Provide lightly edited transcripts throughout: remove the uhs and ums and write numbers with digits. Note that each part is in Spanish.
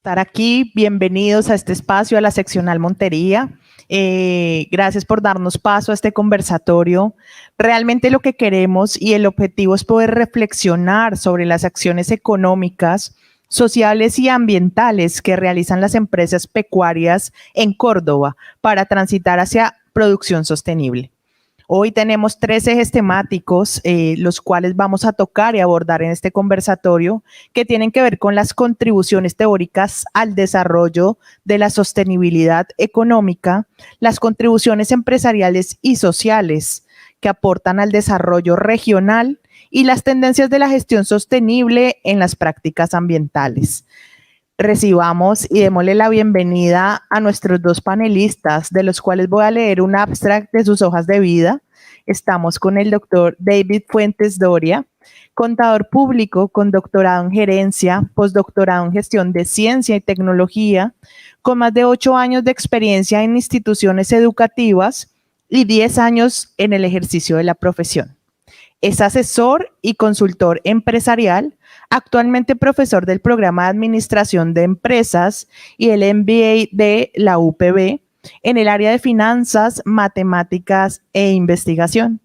Estar aquí. Bienvenidos a este espacio, a la seccional Montería. Gracias por darnos paso a este conversatorio. Realmente lo que queremos y el objetivo es poder reflexionar sobre las acciones económicas, sociales y ambientales que realizan las empresas pecuarias en Córdoba para transitar hacia producción sostenible. Hoy tenemos 3 ejes temáticos, los cuales vamos a tocar y abordar en este conversatorio, que tienen que ver con las contribuciones teóricas al desarrollo de la sostenibilidad económica, las contribuciones empresariales y sociales que aportan al desarrollo regional y las tendencias de la gestión sostenible en las prácticas ambientales. Recibamos y démosle la bienvenida a nuestros 2 panelistas, de los cuales voy a leer un abstract de sus hojas de vida. Estamos con el doctor David Fuentes Doria, contador público con doctorado en gerencia, postdoctorado en gestión de ciencia y tecnología, con más de 8 años de experiencia en instituciones educativas y 10 años en el ejercicio de la profesión. Es asesor y consultor empresarial, actualmente profesor del programa de Administración de Empresas y el MBA de la UPB en el área de finanzas, matemáticas e investigación.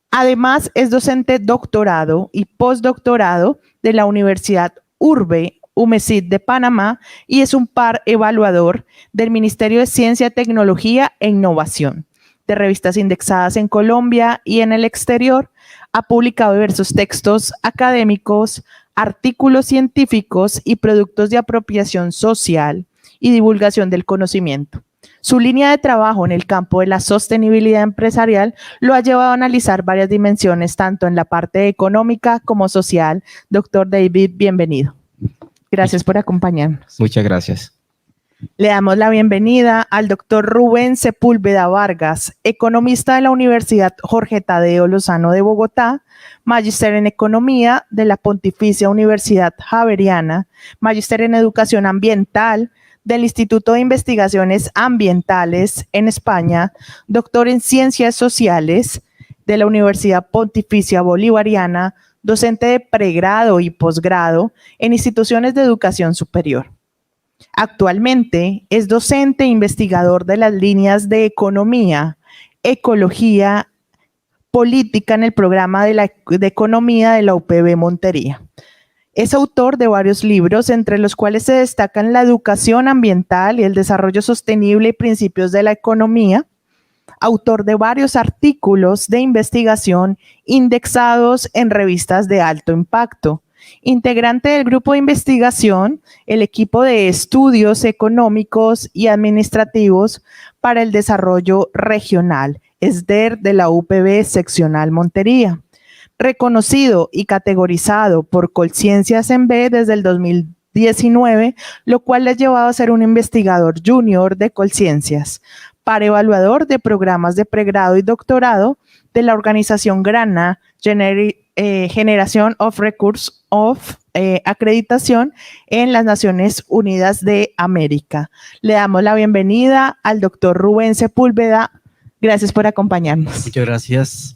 Además, es docente doctorado y postdoctorado de la Universidad UMESID de Panamá y es un par evaluador del Ministerio de Ciencia, Tecnología e Innovación, de revistas indexadas en Colombia y en el exterior. Ha publicado diversos textos académicos, artículos científicos y productos de apropiación social y divulgación del conocimiento. Su línea de trabajo en el campo de la sostenibilidad empresarial lo ha llevado a analizar varias dimensiones, tanto en la parte económica como social. Doctor David, bienvenido. Gracias por acompañarnos. Muchas gracias. Le damos la bienvenida al doctor Rubén Sepúlveda Vargas, economista de la Universidad Jorge Tadeo Lozano de Bogotá, magíster en Economía de la Pontificia Universidad Javeriana, magíster en Educación Ambiental del Instituto de Investigaciones Ambientales en España, doctor en Ciencias Sociales de la Universidad Pontificia Bolivariana, docente de pregrado y posgrado en instituciones de educación superior. Actualmente es docente e investigador de las líneas de Economía, Ecología, Política en el programa de Economía de la UPB Montería. Es autor de varios libros, entre los cuales se destacan La educación ambiental y el desarrollo sostenible y principios de la economía. Autor de varios artículos de investigación indexados en revistas de alto impacto. Integrante del grupo de investigación, el equipo de estudios económicos y administrativos para el desarrollo regional, ESDER de la UPB Seccional Montería. Reconocido y categorizado por Colciencias en B desde el 2019, lo cual le ha llevado a ser un investigador junior de Colciencias, par evaluador de programas de pregrado y doctorado de la organización GRANA, Generation of Recurse of Acreditación en las Naciones Unidas de América. Le damos la bienvenida al doctor Rubén Sepúlveda. Gracias por acompañarnos. Muchas gracias.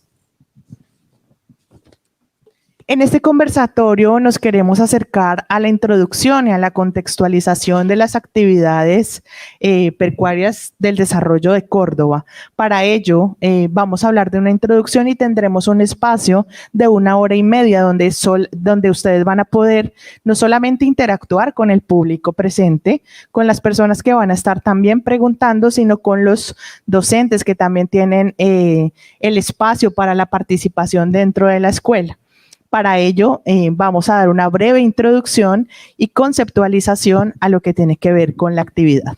En este conversatorio nos queremos acercar a la introducción y a la contextualización de las actividades pecuarias del desarrollo de Córdoba. Para ello, vamos a hablar de una introducción y tendremos un espacio de 1 hora y media donde ustedes van a poder no solamente interactuar con el público presente, con las personas que van a estar también preguntando, sino con los docentes que también tienen el espacio para la participación dentro de la escuela. Para ello, vamos a dar una breve introducción y conceptualización a lo que tiene que ver con la actividad.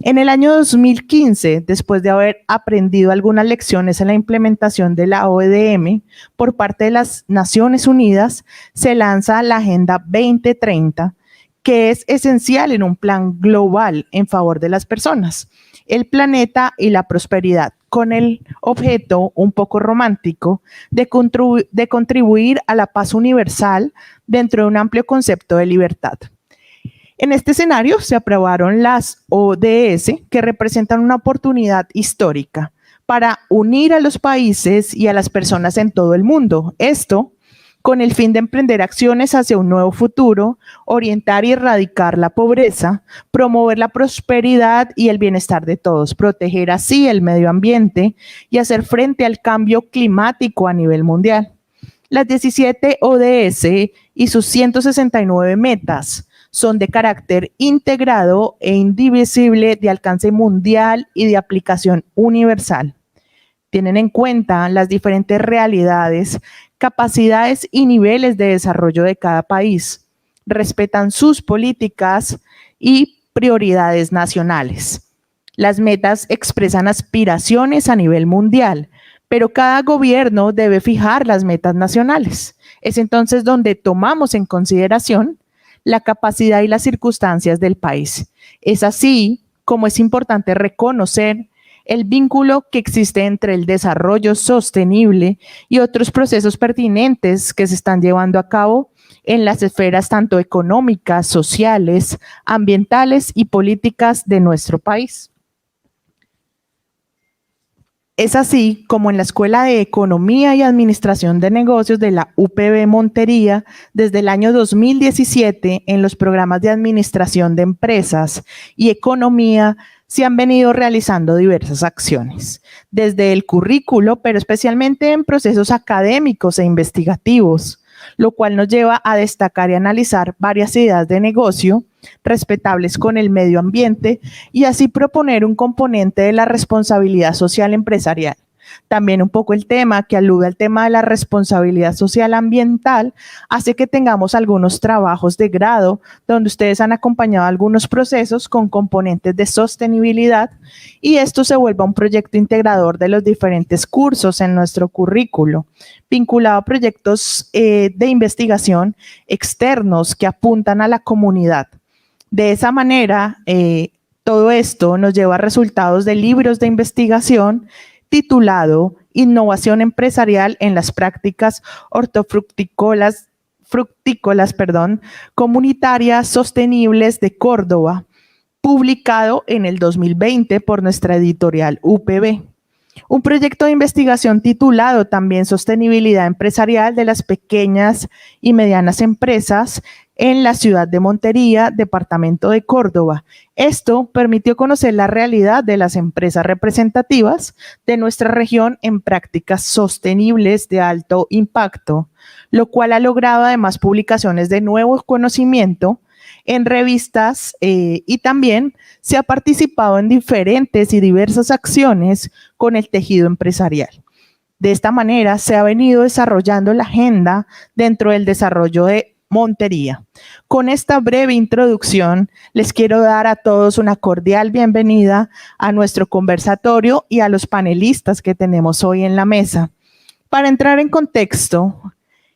En el año 2015, después de haber aprendido algunas lecciones en la implementación de la OEDM por parte de las Naciones Unidas, se lanza la Agenda 2030, que es esencial en un plan global en favor de las personas, el planeta y la prosperidad, con el objeto un poco romántico de contribuir a la paz universal dentro de un amplio concepto de libertad. En este escenario se aprobaron las ODS, que representan una oportunidad histórica para unir a los países y a las personas en todo el mundo. Esto con el fin de emprender acciones hacia un nuevo futuro, orientar y erradicar la pobreza, promover la prosperidad y el bienestar de todos, proteger así el medio ambiente y hacer frente al cambio climático a nivel mundial. Las 17 ODS y sus 169 metas son de carácter integrado e indivisible, de alcance mundial y de aplicación universal. Tienen en cuenta las diferentes realidades, capacidades y niveles de desarrollo de cada país. Respetan sus políticas y prioridades nacionales. Las metas expresan aspiraciones a nivel mundial, pero cada gobierno debe fijar las metas nacionales. Es entonces donde tomamos en consideración la capacidad y las circunstancias del país. Es así como es importante reconocer el vínculo que existe entre el desarrollo sostenible y otros procesos pertinentes que se están llevando a cabo en las esferas tanto económicas, sociales, ambientales y políticas de nuestro país. Es así como en la Escuela de Economía y Administración de Negocios de la UPB Montería, desde el año 2017, en los programas de Administración de Empresas y Economía, se han venido realizando diversas acciones, desde el currículo, pero especialmente en procesos académicos e investigativos, lo cual nos lleva a destacar y analizar varias ideas de negocio respetables con el medio ambiente y así proponer un componente de la responsabilidad social empresarial. También un poco el tema que alude al tema de la responsabilidad social ambiental hace que tengamos algunos trabajos de grado donde ustedes han acompañado algunos procesos con componentes de sostenibilidad y esto se vuelva un proyecto integrador de los diferentes cursos en nuestro currículo, vinculado a proyectos de investigación externos que apuntan a la comunidad. De esa manera, todo esto nos lleva a resultados de libros de investigación titulado Innovación empresarial en las prácticas hortofructícolas comunitarias sostenibles de Córdoba, publicado en el 2020 por nuestra editorial UPB. Un proyecto de investigación titulado también Sostenibilidad empresarial de las pequeñas y medianas empresas en la ciudad de Montería, departamento de Córdoba. Esto permitió conocer la realidad de las empresas representativas de nuestra región en prácticas sostenibles de alto impacto, lo cual ha logrado además publicaciones de nuevo conocimiento en revistas y también se ha participado en diferentes y diversas acciones con el tejido empresarial. De esta manera se ha venido desarrollando la agenda dentro del desarrollo de Montería. Con esta breve introducción, les quiero dar a todos una cordial bienvenida a nuestro conversatorio y a los panelistas que tenemos hoy en la mesa. Para entrar en contexto,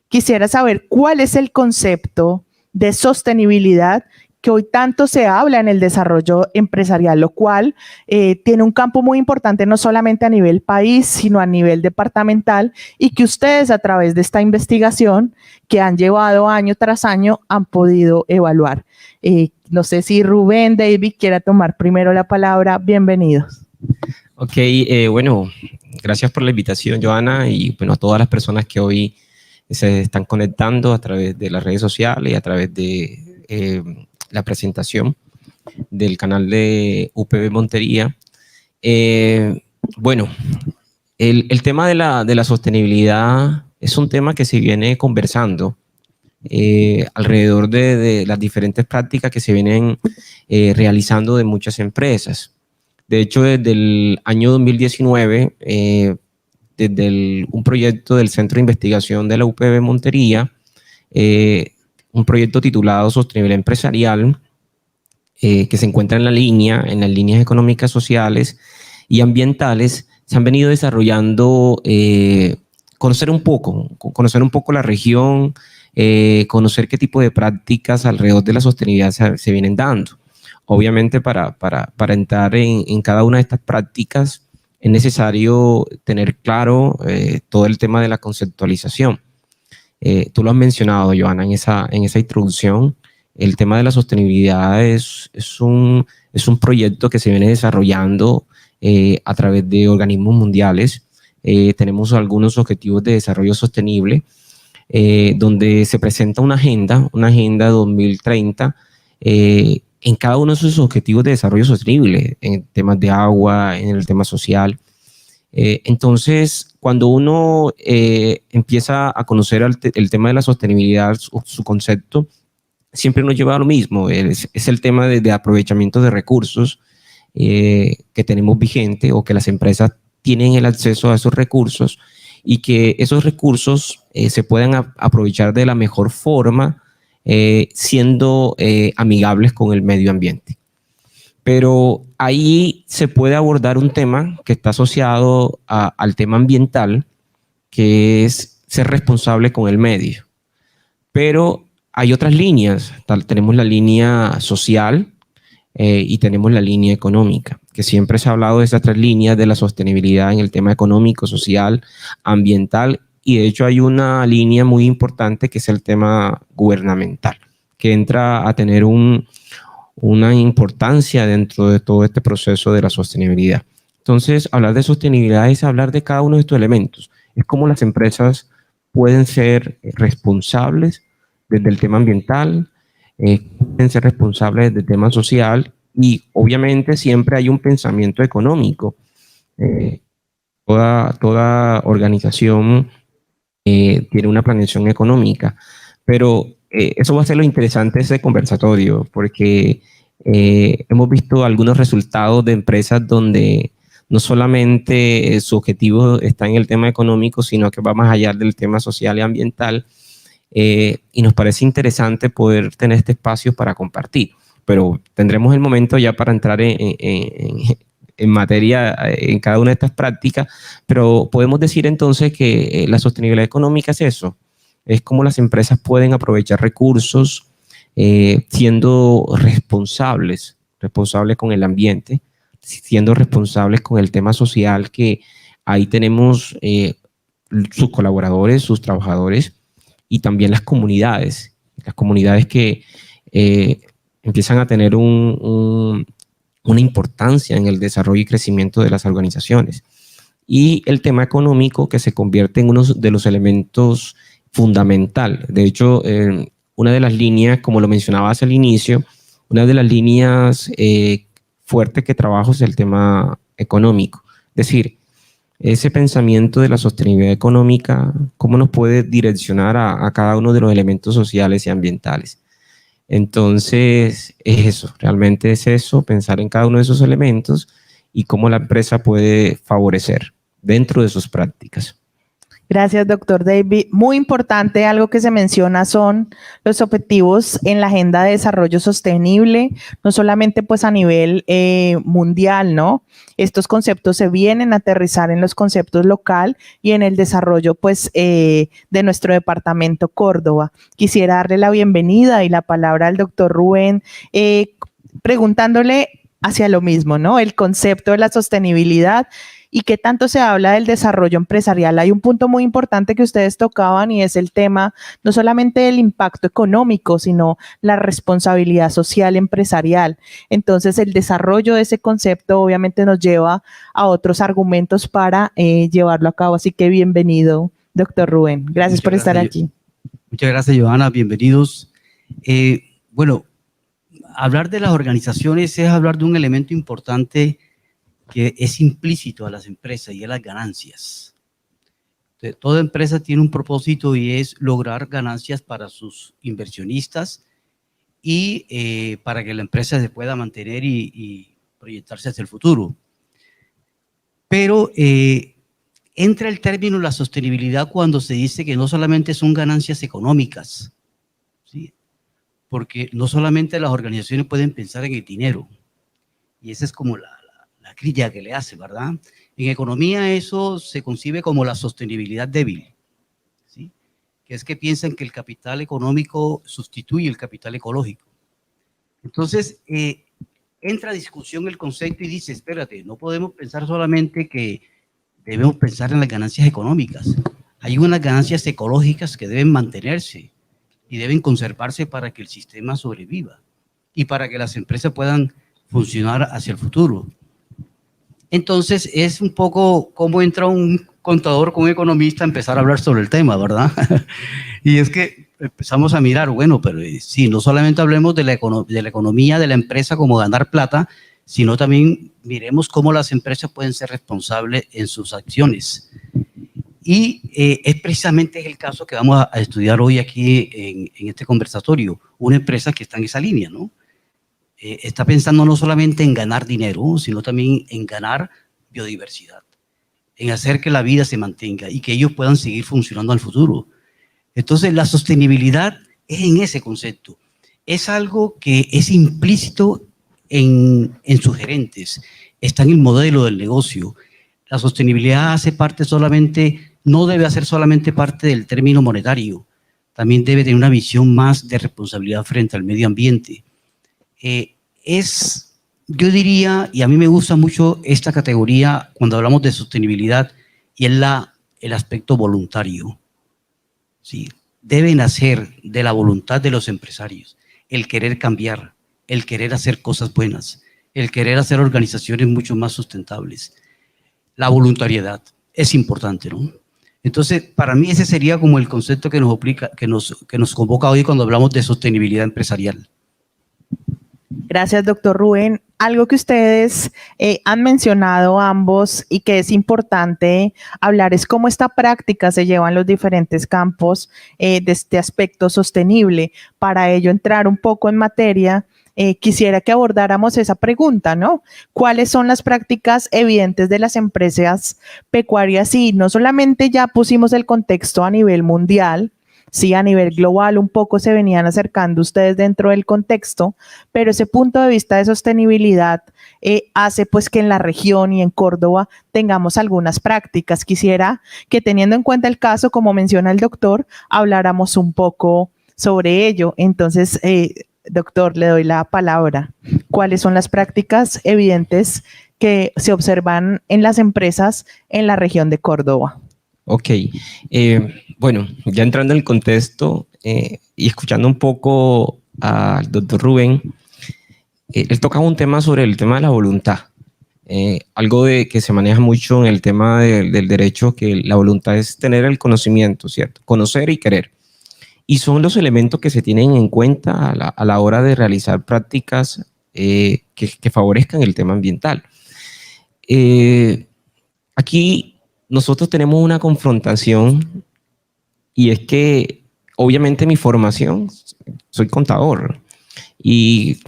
quisiera saber cuál es el concepto de sostenibilidad que hoy tanto se habla en el desarrollo empresarial, lo cual tiene un campo muy importante no solamente a nivel país, sino a nivel departamental y que ustedes a través de esta investigación que han llevado año tras año han podido evaluar. No sé si Rubén, David, quiera tomar primero la palabra. Bienvenidos. Ok, bueno, gracias por la invitación, Joana, y bueno, a todas las personas que hoy se están conectando a través de las redes sociales y a través de la presentación del canal de UPB Montería. Bueno, el tema de la sostenibilidad es un tema que se viene conversando alrededor de las diferentes prácticas que se vienen realizando de muchas empresas. De hecho, desde el año 2019, desde un proyecto del Centro de Investigación de la UPB Montería, un proyecto titulado Sostenibilidad Empresarial, que se encuentra en las líneas económicas, sociales y ambientales, se han venido desarrollando, conocer un poco la región, conocer qué tipo de prácticas alrededor de la sostenibilidad se vienen dando. Obviamente, para entrar en cada una de estas prácticas es necesario tener claro todo el tema de la conceptualización. Tú lo has mencionado, Joana, en esa introducción. El tema de la sostenibilidad es un proyecto que se viene desarrollando a través de organismos mundiales. Tenemos algunos objetivos de desarrollo sostenible, donde se presenta una agenda 2030, en cada uno de sus objetivos de desarrollo sostenible, en temas de agua, en el tema social. Entonces, cuando uno empieza a conocer el tema de la sostenibilidad, su concepto, siempre nos lleva a lo mismo, es el tema de aprovechamiento de recursos que tenemos vigente, o que las empresas tienen el acceso a esos recursos, y que esos recursos se puedan aprovechar de la mejor forma, siendo amigables con el medio ambiente. Pero ahí se puede abordar un tema que está asociado al tema ambiental, que es ser responsable con el medio. Pero hay otras líneas. Tenemos la línea social y tenemos la línea económica, que siempre se ha hablado de esas tres líneas de la sostenibilidad en el tema económico, social, ambiental, y de hecho hay una línea muy importante que es el tema gubernamental, que entra a tener una importancia dentro de todo este proceso de la sostenibilidad. Entonces, hablar de sostenibilidad es hablar de cada uno de estos elementos. Es cómo las empresas pueden ser responsables desde el tema ambiental, pueden ser responsables desde el tema social, y obviamente siempre hay un pensamiento económico. Toda organización tiene una planeación económica, pero eso va a ser lo interesante de ese conversatorio, porque hemos visto algunos resultados de empresas donde no solamente su objetivo está en el tema económico, sino que va más allá del tema social y ambiental, y nos parece interesante poder tener este espacio para compartir, pero tendremos el momento ya para entrar en materia en cada una de estas prácticas, pero podemos decir entonces que la sostenibilidad económica es eso, es cómo las empresas pueden aprovechar recursos siendo responsables con el ambiente, siendo responsables con el tema social, que ahí tenemos sus colaboradores, sus trabajadores, y también las comunidades que empiezan a tener una importancia en el desarrollo y crecimiento de las organizaciones. Y el tema económico, que se convierte en uno de los elementos fundamental. De hecho, una de las líneas, como lo mencionabas al inicio, una de las líneas fuertes que trabajo es el tema económico. Es decir, ese pensamiento de la sostenibilidad económica, cómo nos puede direccionar a cada uno de los elementos sociales y ambientales. Entonces, es eso, realmente es eso, pensar en cada uno de esos elementos y cómo la empresa puede favorecer dentro de sus prácticas. Gracias, doctor David. Muy importante, algo que se menciona son los objetivos en la Agenda de Desarrollo Sostenible, no solamente pues a nivel mundial, ¿no? Estos conceptos se vienen a aterrizar en los conceptos local y en el desarrollo pues de nuestro departamento Córdoba. Quisiera darle la bienvenida y la palabra al doctor Rubén, preguntándole hacia lo mismo, ¿no? El concepto de la sostenibilidad y qué tanto se habla del desarrollo empresarial. Hay un punto muy importante que ustedes tocaban, y es el tema no solamente del impacto económico, sino la responsabilidad social empresarial. Entonces, el desarrollo de ese concepto obviamente nos lleva a otros argumentos para llevarlo a cabo. Así que bienvenido, doctor Rubén. Gracias por estar aquí. Muchas gracias, Johanna. Bienvenidos. Bueno, hablar de las organizaciones es hablar de un elemento importante que es implícito a las empresas, y es las ganancias. Entonces, toda empresa tiene un propósito, y es lograr ganancias para sus inversionistas y para que la empresa se pueda mantener y proyectarse hacia el futuro. Pero entra el término la sostenibilidad cuando se dice que no solamente son ganancias económicas, ¿sí? Porque no solamente las organizaciones pueden pensar en el dinero, y esa es como la crítica que le hace, ¿verdad? En economía eso se concibe como la sostenibilidad débil, ¿sí? Que es que piensan que el capital económico sustituye el capital ecológico. Entonces, entra a discusión el concepto y dice, espérate, no podemos pensar solamente que debemos pensar en las ganancias económicas. Hay unas ganancias ecológicas que deben mantenerse y deben conservarse para que el sistema sobreviva y para que las empresas puedan funcionar hacia el futuro. Entonces, es un poco cómo entra un contador con un economista a empezar a hablar sobre el tema, ¿verdad? Y es que empezamos a mirar, bueno, pero sí, no solamente hablemos de la economía de la empresa como ganar plata, sino también miremos cómo las empresas pueden ser responsables en sus acciones. Y es precisamente el caso que vamos a estudiar hoy aquí en este conversatorio, una empresa que está en esa línea, ¿no? Está pensando no solamente en ganar dinero, sino también en ganar biodiversidad, en hacer que la vida se mantenga y que ellos puedan seguir funcionando al futuro. Entonces, la sostenibilidad es en ese concepto. Es algo que es implícito en sus gerentes, está en el modelo del negocio. La sostenibilidad hace parte solamente, no debe hacer solamente parte del término monetario, también debe tener una visión más de responsabilidad frente al medio ambiente. Yo diría, y a mí me gusta mucho esta categoría cuando hablamos de sostenibilidad, y es el aspecto voluntario. ¿Sí? Debe nacer de la voluntad de los empresarios, el querer cambiar, el querer hacer cosas buenas, el querer hacer organizaciones mucho más sustentables. La voluntariedad es importante, ¿no? Entonces, para mí ese sería como el concepto que nos convoca hoy cuando hablamos de sostenibilidad empresarial. Gracias, doctor Rubén. Algo que ustedes han mencionado ambos y que es importante hablar es cómo esta práctica se lleva en los diferentes campos de este aspecto sostenible. Para ello, entrar un poco en materia, quisiera que abordáramos esa pregunta, ¿no? ¿Cuáles son las prácticas evidentes de las empresas pecuarias? Y no solamente ya pusimos el contexto a nivel mundial, sí, a nivel global un poco se venían acercando ustedes dentro del contexto, pero ese punto de vista de sostenibilidad hace pues que en la región y en Córdoba tengamos algunas prácticas. Quisiera que teniendo en cuenta el caso, como menciona el doctor, habláramos un poco sobre ello. Entonces, doctor, le doy la palabra. ¿Cuáles son las prácticas evidentes que se observan en las empresas en la región de Córdoba? Ok, bueno, ya entrando en el contexto y escuchando un poco al doctor Rubén, él tocaba un tema sobre el tema de la voluntad, algo que se maneja mucho en el tema del derecho, que la voluntad es tener el conocimiento, ¿cierto? Conocer y querer. Y son los elementos que se tienen en cuenta a la hora de realizar prácticas que favorezcan el tema ambiental. Aquí nosotros tenemos una confrontación y es que obviamente mi formación, soy contador y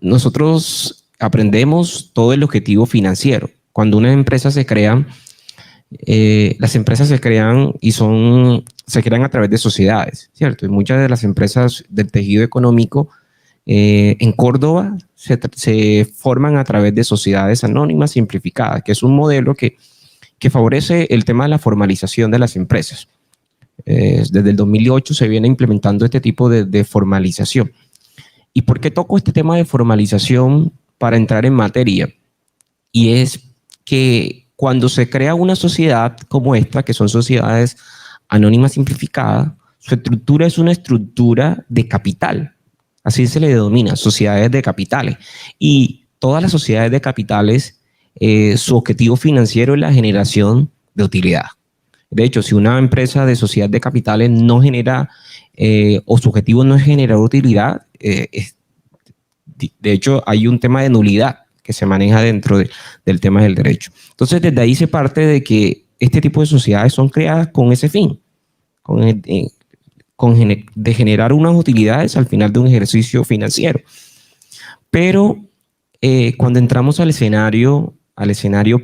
nosotros aprendemos todo el objetivo financiero. Cuando una empresa se crea, las empresas se crean y se crean a través de sociedades, ¿cierto? Y muchas de las empresas del tejido económico en Córdoba se forman a través de sociedades anónimas simplificadas, que es un modelo que favorece el tema de la formalización de las empresas. Desde el 2008 se viene implementando este tipo de formalización. ¿Y por qué toco este tema de formalización para entrar en materia? Y es que cuando se crea una sociedad como esta, que son sociedades anónimas simplificadas, su estructura es una estructura de capital. Así se le denomina, sociedades de capitales. Y todas las sociedades de capitales, su objetivo financiero es la generación de utilidad. De hecho, si una empresa de sociedad de capitales no genera, o su objetivo no es generar utilidad, de hecho hay un tema de nulidad que se maneja dentro del tema del derecho. Entonces, desde ahí se parte de que este tipo de sociedades son creadas con ese fin, de generar unas utilidades al final de un ejercicio financiero. Pero cuando entramos al escenario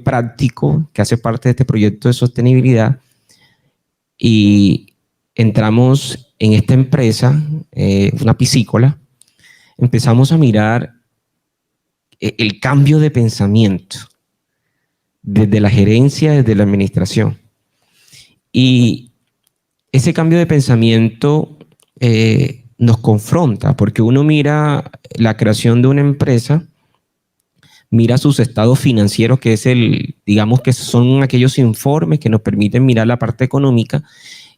práctico que hace parte de este proyecto de sostenibilidad y entramos en esta empresa, una piscícola, empezamos a mirar el cambio de pensamiento desde la gerencia, desde la administración. Y ese cambio de pensamiento nos confronta porque uno mira la creación de una empresa, mira sus estados financieros, que es digamos que son aquellos informes que nos permiten mirar la parte económica,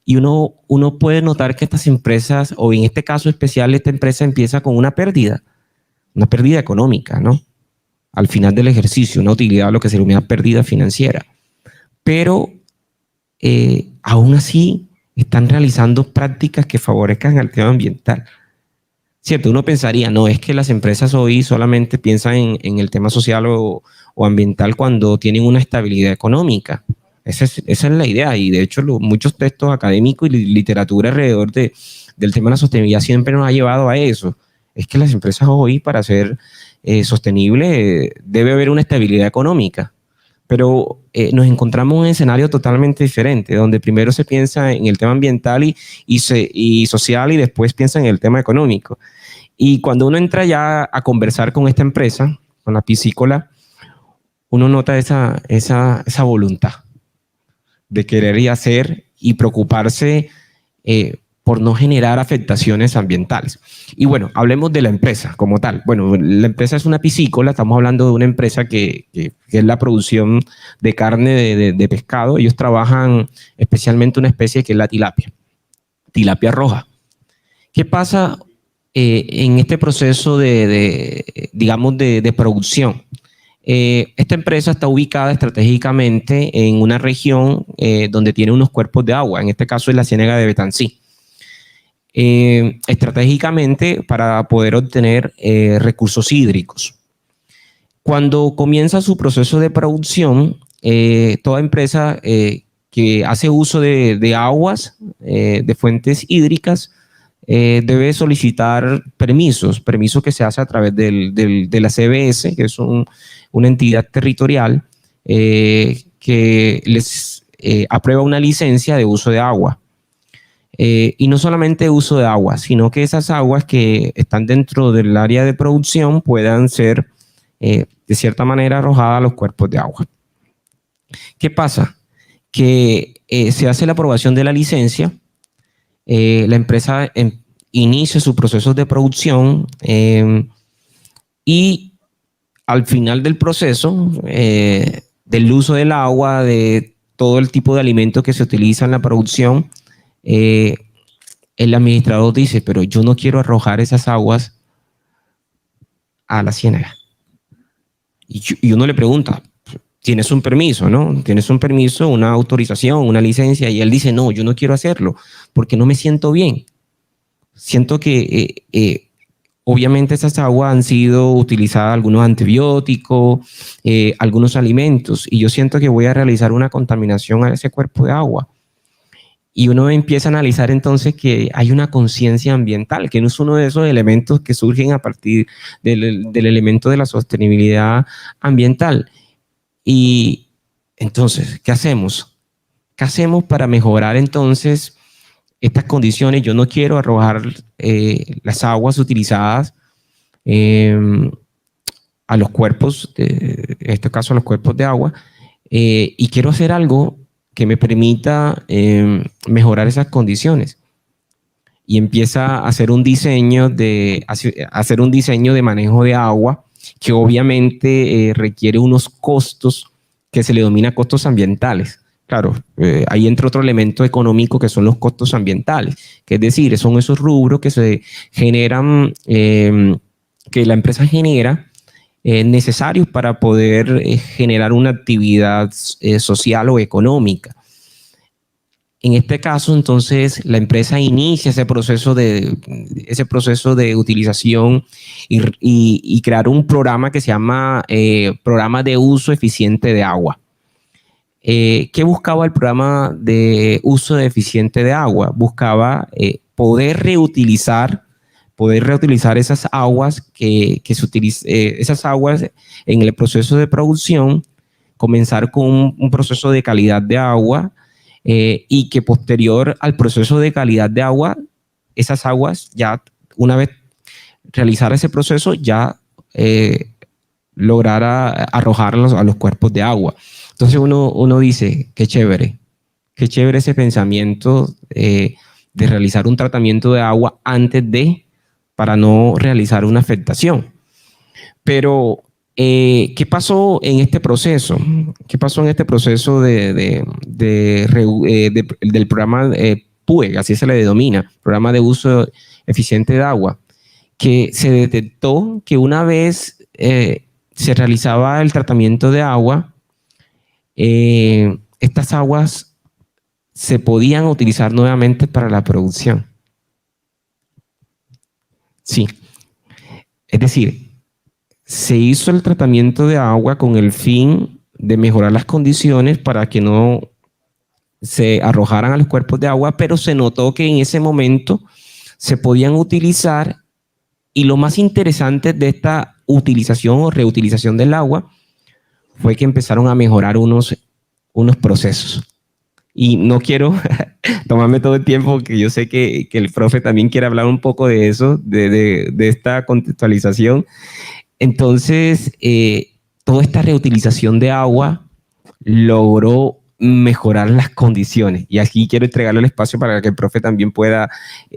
y uno puede notar que estas empresas, o en este caso especial, esta empresa empieza con una pérdida económica, ¿no? Al final del ejercicio, una utilidad, lo que se denomina pérdida financiera. Pero aún así están realizando prácticas que favorezcan al tema ambiental. Cierto, uno pensaría, no, es que las empresas hoy solamente piensan en el tema social o ambiental cuando tienen una estabilidad económica. Esa es la idea, y de hecho muchos textos académicos y literatura alrededor del tema de la sostenibilidad siempre nos ha llevado a eso. Es que las empresas hoy, para ser sostenibles, debe haber una estabilidad económica. Pero nos encontramos en un escenario totalmente diferente, donde primero se piensa en el tema ambiental y social, y después piensa en el tema económico. Y cuando uno entra ya a conversar con esta empresa, con la piscícola, uno nota esa voluntad de querer y hacer y preocuparse por no generar afectaciones ambientales. Y bueno, hablemos de la empresa como tal. Bueno, la empresa es una piscícola, estamos hablando de una empresa que es la producción de carne de pescado. Ellos trabajan especialmente una especie que es la tilapia roja. ¿Qué pasa en este proceso digamos, de producción? Esta empresa está ubicada estratégicamente en una región donde tiene unos cuerpos de agua, en este caso es la Ciénaga de Betancí. Estratégicamente para poder obtener recursos hídricos. Cuando comienza su proceso de producción, toda empresa que hace uso de aguas, de fuentes hídricas, debe solicitar permisos que se hace a través de la CBS, que es una entidad territorial que les aprueba una licencia de uso de agua. Y no solamente uso de agua, sino que esas aguas que están dentro del área de producción puedan ser de cierta manera arrojadas a los cuerpos de agua. ¿Qué pasa? Que se hace la aprobación de la licencia, la empresa inicia sus procesos de producción y al final del proceso del uso del agua, de todo el tipo de alimentos que se utiliza en la producción, el administrador dice, pero yo no quiero arrojar esas aguas a la ciénaga. Y uno le pregunta, ¿tienes un permiso, no? ¿Tienes un permiso, una autorización, una licencia? Y él dice, no, yo no quiero hacerlo porque no me siento bien. Siento que obviamente esas aguas han sido utilizadas algunos antibióticos, algunos alimentos, y yo siento que voy a realizar una contaminación a ese cuerpo de agua. Y uno empieza a analizar entonces que hay una conciencia ambiental, que no es uno de esos elementos que surgen a partir del elemento de la sostenibilidad ambiental. Y entonces, ¿qué hacemos? ¿Qué hacemos para mejorar entonces estas condiciones? Yo no quiero arrojar las aguas utilizadas a los cuerpos, en este caso a los cuerpos de agua, y quiero hacer algo que me permita mejorar esas condiciones. Y empieza a hacer un diseño de manejo de agua que obviamente requiere unos costos que se le denomina costos ambientales. Claro, ahí entra otro elemento económico que son los costos ambientales, que es decir, son esos rubros que se generan, que la empresa genera, necesarios para poder generar una actividad social o económica. En este caso, entonces, la empresa inicia ese proceso de utilización y crear un programa que se llama Programa de Uso Eficiente de Agua. ¿Qué buscaba el programa de uso eficiente de agua? Buscaba poder reutilizar esas aguas esas aguas en el proceso de producción, comenzar con un proceso de calidad de agua y que posterior al proceso de calidad de agua, esas aguas ya una vez realizar ese proceso ya lograra arrojarlos a los cuerpos de agua. Entonces uno dice, qué chévere ese pensamiento de realizar un tratamiento de agua para no realizar una afectación. Pero, ¿qué pasó en este proceso? ¿Qué pasó en este proceso del programa PUE, así se le denomina, Programa de Uso Eficiente de Agua? Que se detectó que una vez se realizaba el tratamiento de agua, estas aguas se podían utilizar nuevamente para la producción. Sí. Es decir, se hizo el tratamiento de agua con el fin de mejorar las condiciones para que no se arrojaran a los cuerpos de agua, pero se notó que en ese momento se podían utilizar, y lo más interesante de esta utilización o reutilización del agua fue que empezaron a mejorar unos procesos. Y no quiero tomarme todo el tiempo, porque yo sé que el profe también quiere hablar un poco de eso, de esta contextualización. Entonces, toda esta reutilización de agua logró mejorar las condiciones. Y aquí quiero entregarle el espacio para que el profe también pueda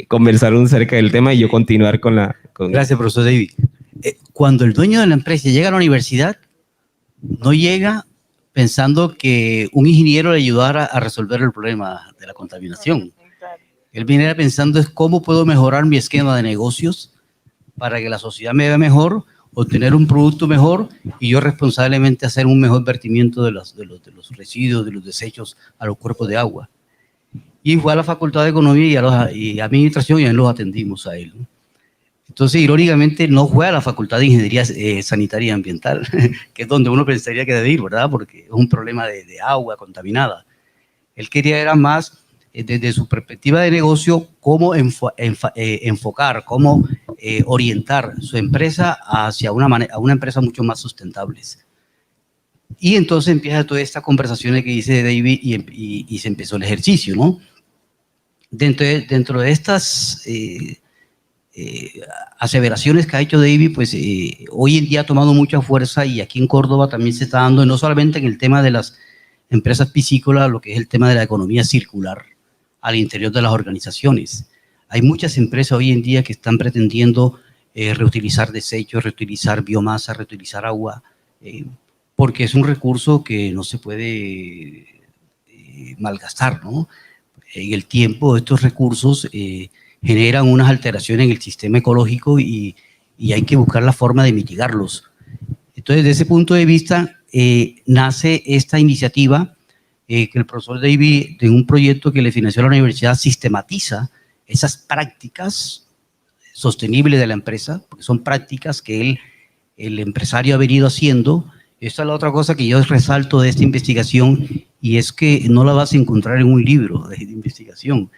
conversar acerca del tema y yo continuar con la... Gracias, profesor David. Cuando el dueño de la empresa llega a la universidad, no llega pensando que un ingeniero le ayudara a resolver el problema de la contaminación. Él viene pensando es cómo puedo mejorar mi esquema de negocios para que la sociedad me vea mejor, obtener un producto mejor y yo responsablemente hacer un mejor vertimiento de los residuos, de los desechos a los cuerpos de agua. Y fue a la Facultad de Economía y Administración y ahí los atendimos a él, ¿no? Entonces, irónicamente, no fue a la Facultad de Ingeniería Sanitaria y Ambiental, que es donde uno pensaría que debe ir, ¿verdad? Porque es un problema de agua contaminada. Él quería era más, desde su perspectiva de negocio, cómo enfocar, cómo orientar su empresa hacia una empresa mucho más sustentable. Y entonces empieza toda esta conversación que dice David y se empezó el ejercicio, ¿no? Dentro de estas... aseveraciones que ha hecho David, pues hoy en día ha tomado mucha fuerza y aquí en Córdoba también se está dando, no solamente en el tema de las empresas piscícolas, lo que es el tema de la economía circular al interior de las organizaciones. Hay muchas empresas hoy en día que están pretendiendo reutilizar desechos, reutilizar biomasa, reutilizar agua, porque es un recurso que no se puede malgastar, ¿no? En el tiempo estos recursos generan unas alteraciones en el sistema ecológico y hay que buscar la forma de mitigarlos. Entonces, desde ese punto de vista, nace esta iniciativa que el profesor David, en un proyecto que le financió la universidad, sistematiza esas prácticas sostenibles de la empresa, porque son prácticas que el empresario ha venido haciendo. Esta es la otra cosa que yo resalto de esta investigación, y es que no la vas a encontrar en un libro de investigación.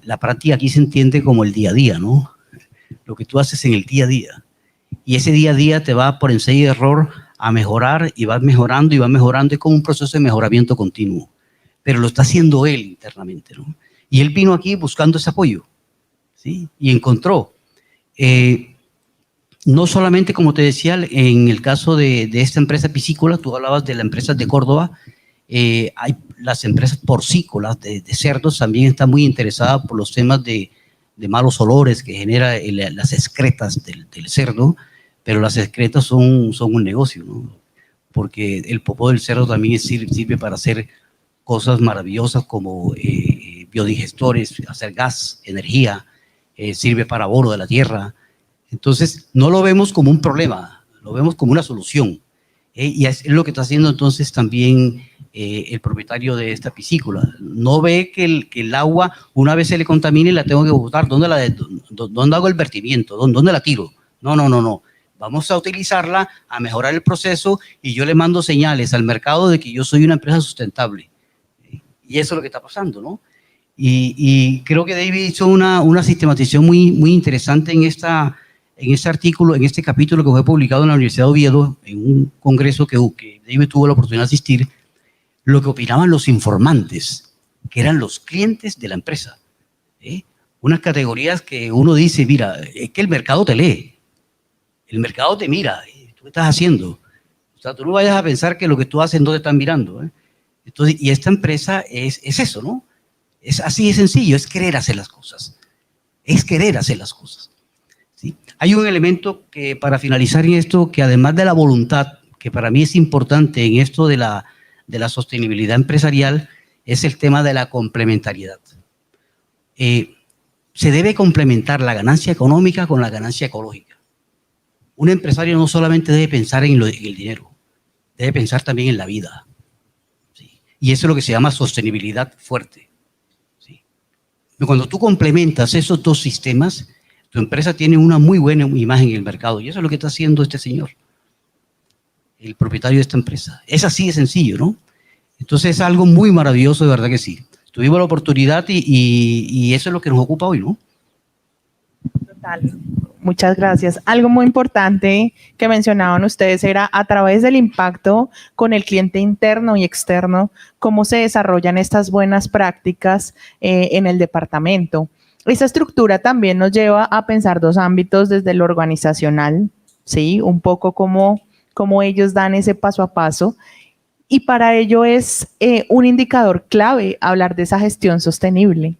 La práctica aquí se entiende como el día a día, ¿no? Lo que tú haces en el día a día. Y ese día a día te va por ensayo y error a mejorar y vas mejorando y va mejorando. Es como un proceso de mejoramiento continuo. Pero lo está haciendo él internamente, ¿no? Y él vino aquí buscando ese apoyo, ¿sí? Y encontró. No solamente, como te decía, en el caso de esta empresa piscícola, tú hablabas de las empresas de Córdoba, hay las empresas porcícolas de cerdos también están muy interesadas por los temas de malos olores que genera las excretas del cerdo, pero las excretas son un negocio, ¿no? Porque el popó del cerdo también sirve para hacer cosas maravillosas como biodigestores, hacer gas, energía, sirve para abono de la tierra. Entonces, no lo vemos como un problema, lo vemos como una solución. Y es lo que está haciendo entonces también el propietario de esta piscícola. No ve que el agua, una vez se le contamine, la tengo que botar. ¿Dónde hago el vertimiento? ¿Dónde la tiro? No. Vamos a utilizarla, a mejorar el proceso, y yo le mando señales al mercado de que yo soy una empresa sustentable. Y eso es lo que está pasando, ¿no? Y creo que David hizo una sistematización muy interesante en este artículo, en este capítulo que fue publicado en la Universidad de Oviedo, en un congreso que David tuvo la oportunidad de asistir, lo que opinaban los informantes, que eran los clientes de la empresa. Unas categorías que uno dice, mira, es que el mercado te lee, el mercado te mira, tú qué estás haciendo. O sea, tú no vayas a pensar que lo que tú haces no te están mirando. Entonces, y esta empresa es eso, ¿no? Es así de sencillo, es querer hacer las cosas. Es querer hacer las cosas. ¿Sí? Hay un elemento que, para finalizar en esto, que además de la voluntad, que para mí es importante en esto de la sostenibilidad empresarial, es el tema de la complementariedad. Se debe complementar la ganancia económica con la ganancia ecológica. Un empresario no solamente debe pensar en el dinero, debe pensar también en la vida. ¿Sí? Y eso es lo que se llama sostenibilidad fuerte. Cuando tú complementas esos dos sistemas, tu empresa tiene una muy buena imagen en el mercado. Y eso es lo que está haciendo este señor, el propietario de esta empresa. Es así de sencillo, ¿no? Entonces es algo muy maravilloso, de verdad que sí. Tuvimos la oportunidad y eso es lo que nos ocupa hoy, ¿no? Total. Muchas gracias. Algo muy importante que mencionaban ustedes era a través del impacto con el cliente interno y externo, cómo se desarrollan estas buenas prácticas en el departamento. Esta estructura también nos lleva a pensar dos ámbitos desde lo organizacional, ¿sí? Un poco cómo ellos dan ese paso a paso. Y para ello es un indicador clave hablar de esa gestión sostenible.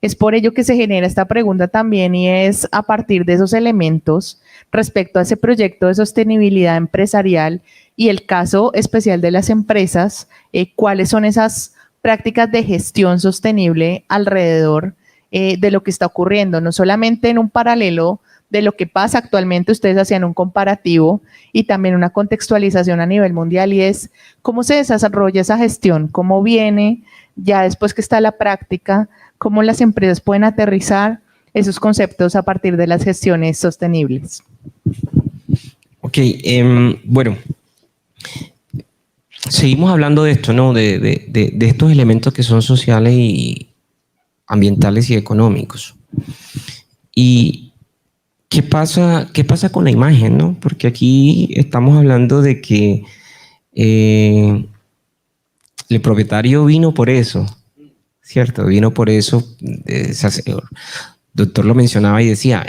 Es por ello que se genera esta pregunta también y es a partir de esos elementos respecto a ese proyecto de sostenibilidad empresarial y el caso especial de las empresas, cuáles son esas prácticas de gestión sostenible alrededor de lo que está ocurriendo, no solamente en un paralelo de lo que pasa actualmente, ustedes hacían un comparativo y también una contextualización a nivel mundial y es cómo se desarrolla esa gestión, cómo viene ya después que está la práctica, cómo las empresas pueden aterrizar esos conceptos a partir de las gestiones sostenibles. Ok, bueno, seguimos hablando de esto, ¿no? De estos elementos que son sociales y ambientales y económicos. ¿Y qué pasa con la imagen, no? Porque aquí estamos hablando de que el propietario vino por eso, ¿cierto? Vino por eso. El doctor lo mencionaba y decía,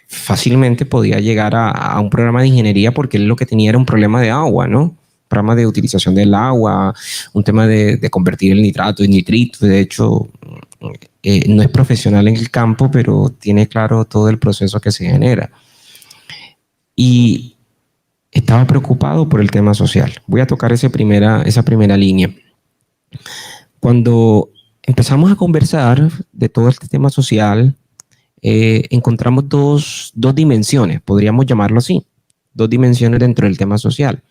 fácilmente podía llegar a un programa de ingeniería porque él lo que tenía era un problema de agua, ¿no? Programa de utilización del agua, un tema de convertir el nitrato en nitrito. De hecho, no es profesional en el campo, pero tiene claro todo el proceso que se genera. Y estaba preocupado por el tema social. Voy a tocar esa primera línea. Cuando empezamos a conversar de todo este tema social, encontramos dos dimensiones, podríamos llamarlo así, dos dimensiones dentro del tema social.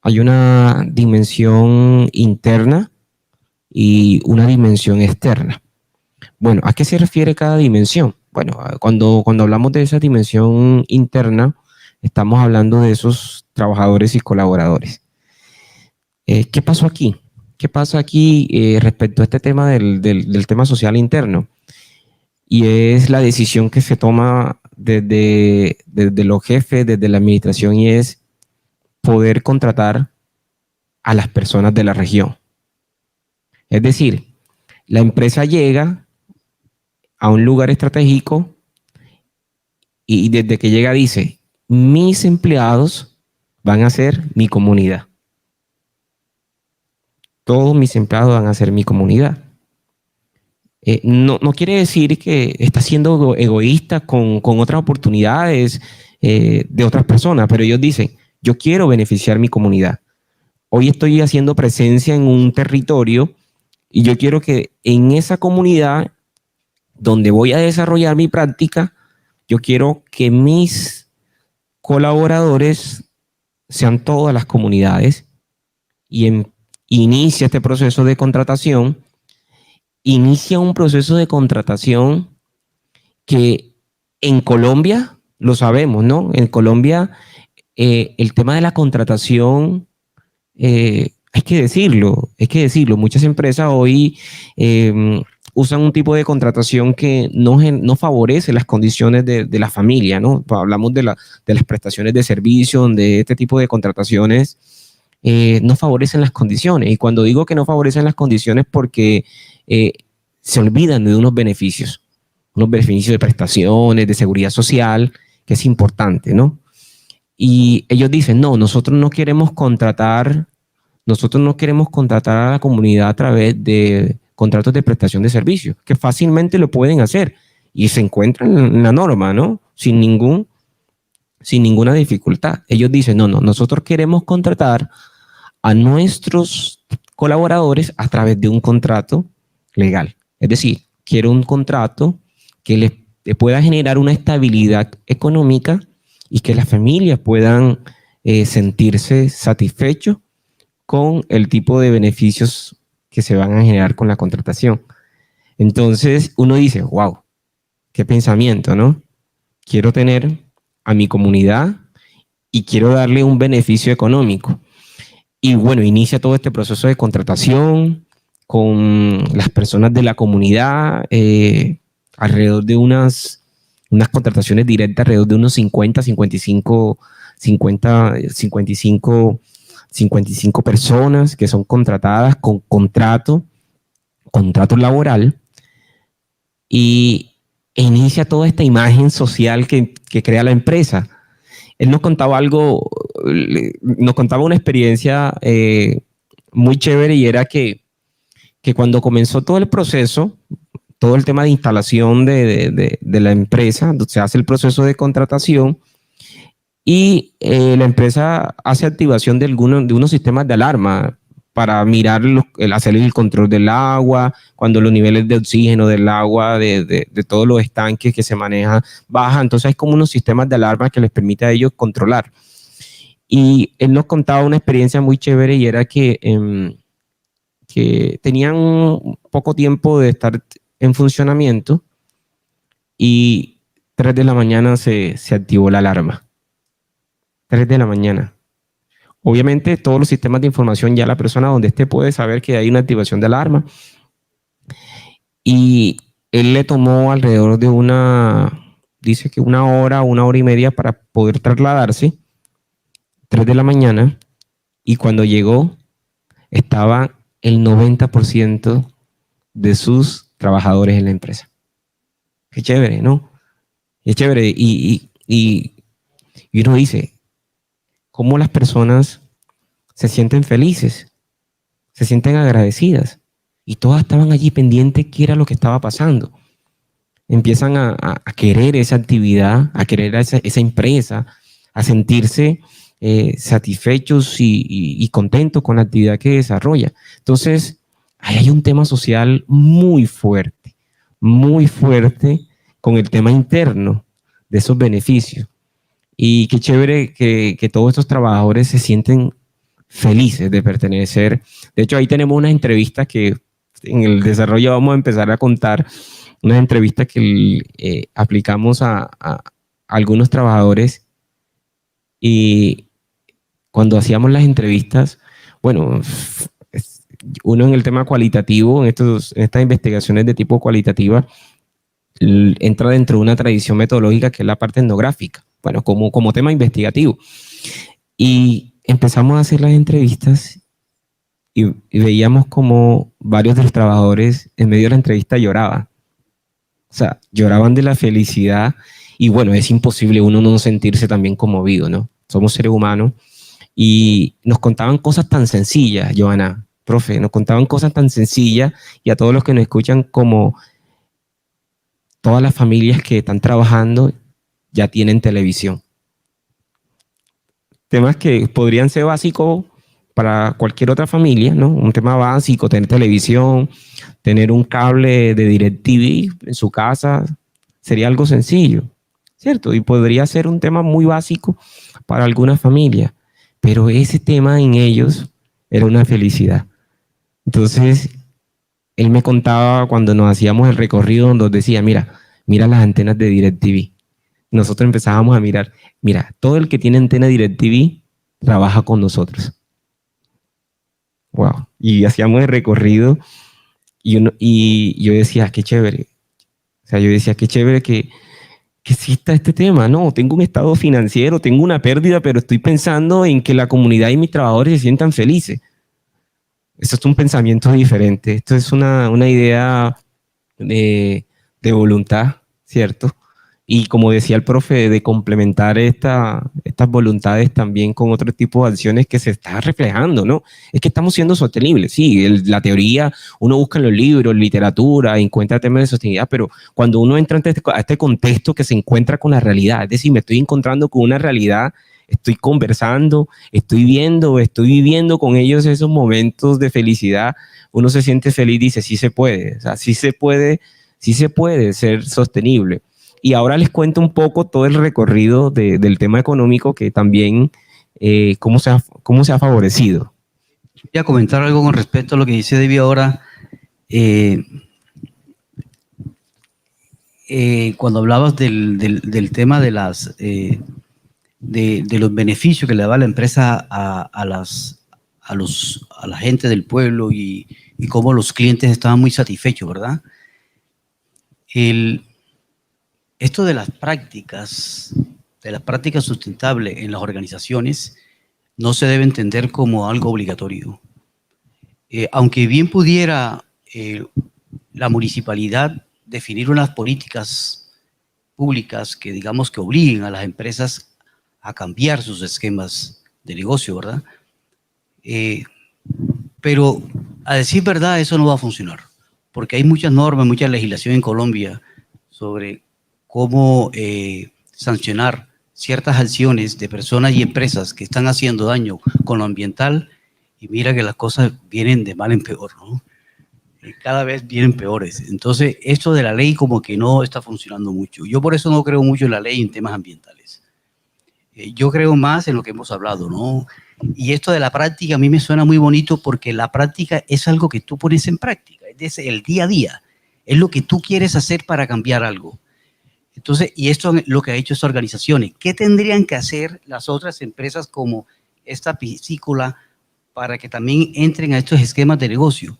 Hay una dimensión interna y una dimensión externa. Bueno, ¿a qué se refiere cada dimensión? Bueno, cuando hablamos de esa dimensión interna, estamos hablando de esos trabajadores y colaboradores. ¿Qué pasó aquí? ¿Qué pasa aquí respecto a este tema del tema social interno? Y es la decisión que se toma desde los jefes, desde la administración, y es poder contratar a las personas de la región. Es decir, la empresa llega a un lugar estratégico y desde que llega dice, mis empleados van a ser mi comunidad. Todos mis empleados van a ser mi comunidad. No quiere decir que está siendo egoísta con otras oportunidades de otras personas, pero ellos dicen, yo quiero beneficiar mi comunidad. Hoy estoy haciendo presencia en un territorio y yo quiero que en esa comunidad donde voy a desarrollar mi práctica, yo quiero que mis colaboradores sean todas las comunidades y inicia este proceso de contratación. Inicia un proceso de contratación que en Colombia, lo sabemos, ¿no? En Colombia el tema de la contratación, hay que decirlo, muchas empresas hoy usan un tipo de contratación que no favorece las condiciones de la familia, ¿no? Hablamos de las prestaciones de servicio, donde este tipo de contrataciones no favorecen las condiciones. Y cuando digo que no favorecen las condiciones porque se olvidan de unos beneficios de prestaciones, de seguridad social, que es importante, ¿no? Y ellos dicen, no, nosotros no queremos contratar a la comunidad a través de contratos de prestación de servicios, que fácilmente lo pueden hacer y se encuentran en la norma, ¿no? Sin ninguna dificultad. Ellos dicen, no, nosotros queremos contratar a nuestros colaboradores a través de un contrato legal. Es decir, quiero un contrato que les pueda generar una estabilidad económica y que las familias puedan sentirse satisfechos con el tipo de beneficios que se van a generar con la contratación. Entonces uno dice, wow, qué pensamiento, ¿no? Quiero tener a mi comunidad y quiero darle un beneficio económico. Y bueno, inicia todo este proceso de contratación con las personas de la comunidad, alrededor de unas contrataciones directas, alrededor de unos 55 personas que son contratadas con contrato laboral, y inicia toda esta imagen social que crea la empresa. Él nos contaba nos contaba una experiencia muy chévere, y era que cuando comenzó todo el proceso, todo el tema de instalación de la empresa, se hace el proceso de contratación, y la empresa hace activación de unos sistemas de alarma para mirar, hacer el control del agua, cuando los niveles de oxígeno del agua, de todos los estanques que se manejan, baja. Entonces hay como unos sistemas de alarma que les permite a ellos controlar. Y él nos contaba una experiencia muy chévere, y era que tenían poco tiempo de estar en funcionamiento, y 3 de la mañana se activó la alarma. 3 de la mañana. Obviamente todos los sistemas de información, ya la persona donde esté puede saber que hay una activación de alarma, y él le tomó alrededor de dice que 1 hora, 1 hora y media para poder trasladarse. 3 de la mañana, y cuando llegó estaba el 90% de sus trabajadores en la empresa. Qué chévere, ¿no? Qué chévere. Y uno dice, ¿cómo las personas se sienten felices? Se sienten agradecidas. Y todas estaban allí pendientes qué era lo que estaba pasando. Empiezan a querer esa actividad, a querer esa empresa, a sentirse satisfechos y contentos con la actividad que desarrolla. Entonces, ahí hay un tema social muy fuerte con el tema interno de esos beneficios. Y qué chévere que todos estos trabajadores se sienten felices de pertenecer. De hecho, ahí tenemos unas entrevistas que en el desarrollo vamos a empezar a contar, unas entrevistas que aplicamos a algunos trabajadores, y cuando hacíamos las entrevistas, bueno, uno en el tema cualitativo, en estas investigaciones de tipo cualitativa, entra dentro de una tradición metodológica que es la parte etnográfica, bueno, como tema investigativo. Y empezamos a hacer las entrevistas, y veíamos como varios de los trabajadores en medio de la entrevista lloraban. O sea, lloraban de la felicidad, y bueno, es imposible uno no sentirse también conmovido, ¿no? Somos seres humanos. Y nos contaban cosas tan sencillas, Johanna, profe, nos contaban cosas tan sencillas, y a todos los que nos escuchan, como todas las familias que están trabajando ya tienen televisión. Temas que podrían ser básicos para cualquier otra familia, ¿no? Un tema básico, tener televisión, tener un cable de DirecTV en su casa, sería algo sencillo, ¿cierto? Y podría ser un tema muy básico para algunas familias, pero ese tema en ellos era una felicidad. Entonces, él me contaba cuando nos hacíamos el recorrido, donde decía, mira las antenas de DirecTV. Nosotros empezábamos a mirar, mira, todo el que tiene antena DirecTV trabaja con nosotros. Wow. Y hacíamos el recorrido, y yo decía, qué chévere. O sea, yo decía, qué chévere que exista este tema. No, tengo un estado financiero, tengo una pérdida, pero estoy pensando en que la comunidad y mis trabajadores se sientan felices. Esto es un pensamiento diferente. Esto es una idea de voluntad, ¿cierto? Y como decía el profe, de complementar estas voluntades también con otro tipo de acciones que se está reflejando, ¿no? Es que estamos siendo sostenibles, sí, la teoría, uno busca en los libros, literatura, encuentra temas de sostenibilidad, pero cuando uno entra a este contexto que se encuentra con la realidad, es decir, me estoy encontrando con una realidad, estoy conversando, estoy viendo, estoy viviendo con ellos esos momentos de felicidad, uno se siente feliz, dice, sí se puede, o sea, sí se puede ser sostenible. Y ahora les cuento un poco todo el recorrido del tema económico, que también cómo se ha favorecido. Voy a comentar algo con respecto a lo que dice David ahora. cuando hablabas del tema de los beneficios que le daba la empresa a la gente del pueblo y cómo los clientes estaban muy satisfechos, ¿verdad? Esto de las prácticas sustentables en las organizaciones no se debe entender como algo obligatorio. Aunque bien pudiera la municipalidad definir unas políticas públicas que digamos que obliguen a las empresas a cambiar sus esquemas de negocio, ¿verdad? Pero a decir verdad, eso no va a funcionar, porque hay muchas normas, mucha legislación en Colombia sobre cómo sancionar ciertas acciones de personas y empresas que están haciendo daño con lo ambiental, y mira que las cosas vienen de mal en peor, ¿no? Cada vez vienen peores. Entonces, esto de la ley como que no está funcionando mucho. Yo por eso no creo mucho en la ley en temas ambientales. Yo creo más en lo que hemos hablado, ¿no? Y esto de la práctica a mí me suena muy bonito porque la práctica es algo que tú pones en práctica, es el día a día, es lo que tú quieres hacer para cambiar algo. Entonces, y esto es lo que ha hecho estas organizaciones. ¿Qué tendrían que hacer las otras empresas como esta piscícola para que también entren a estos esquemas de negocio?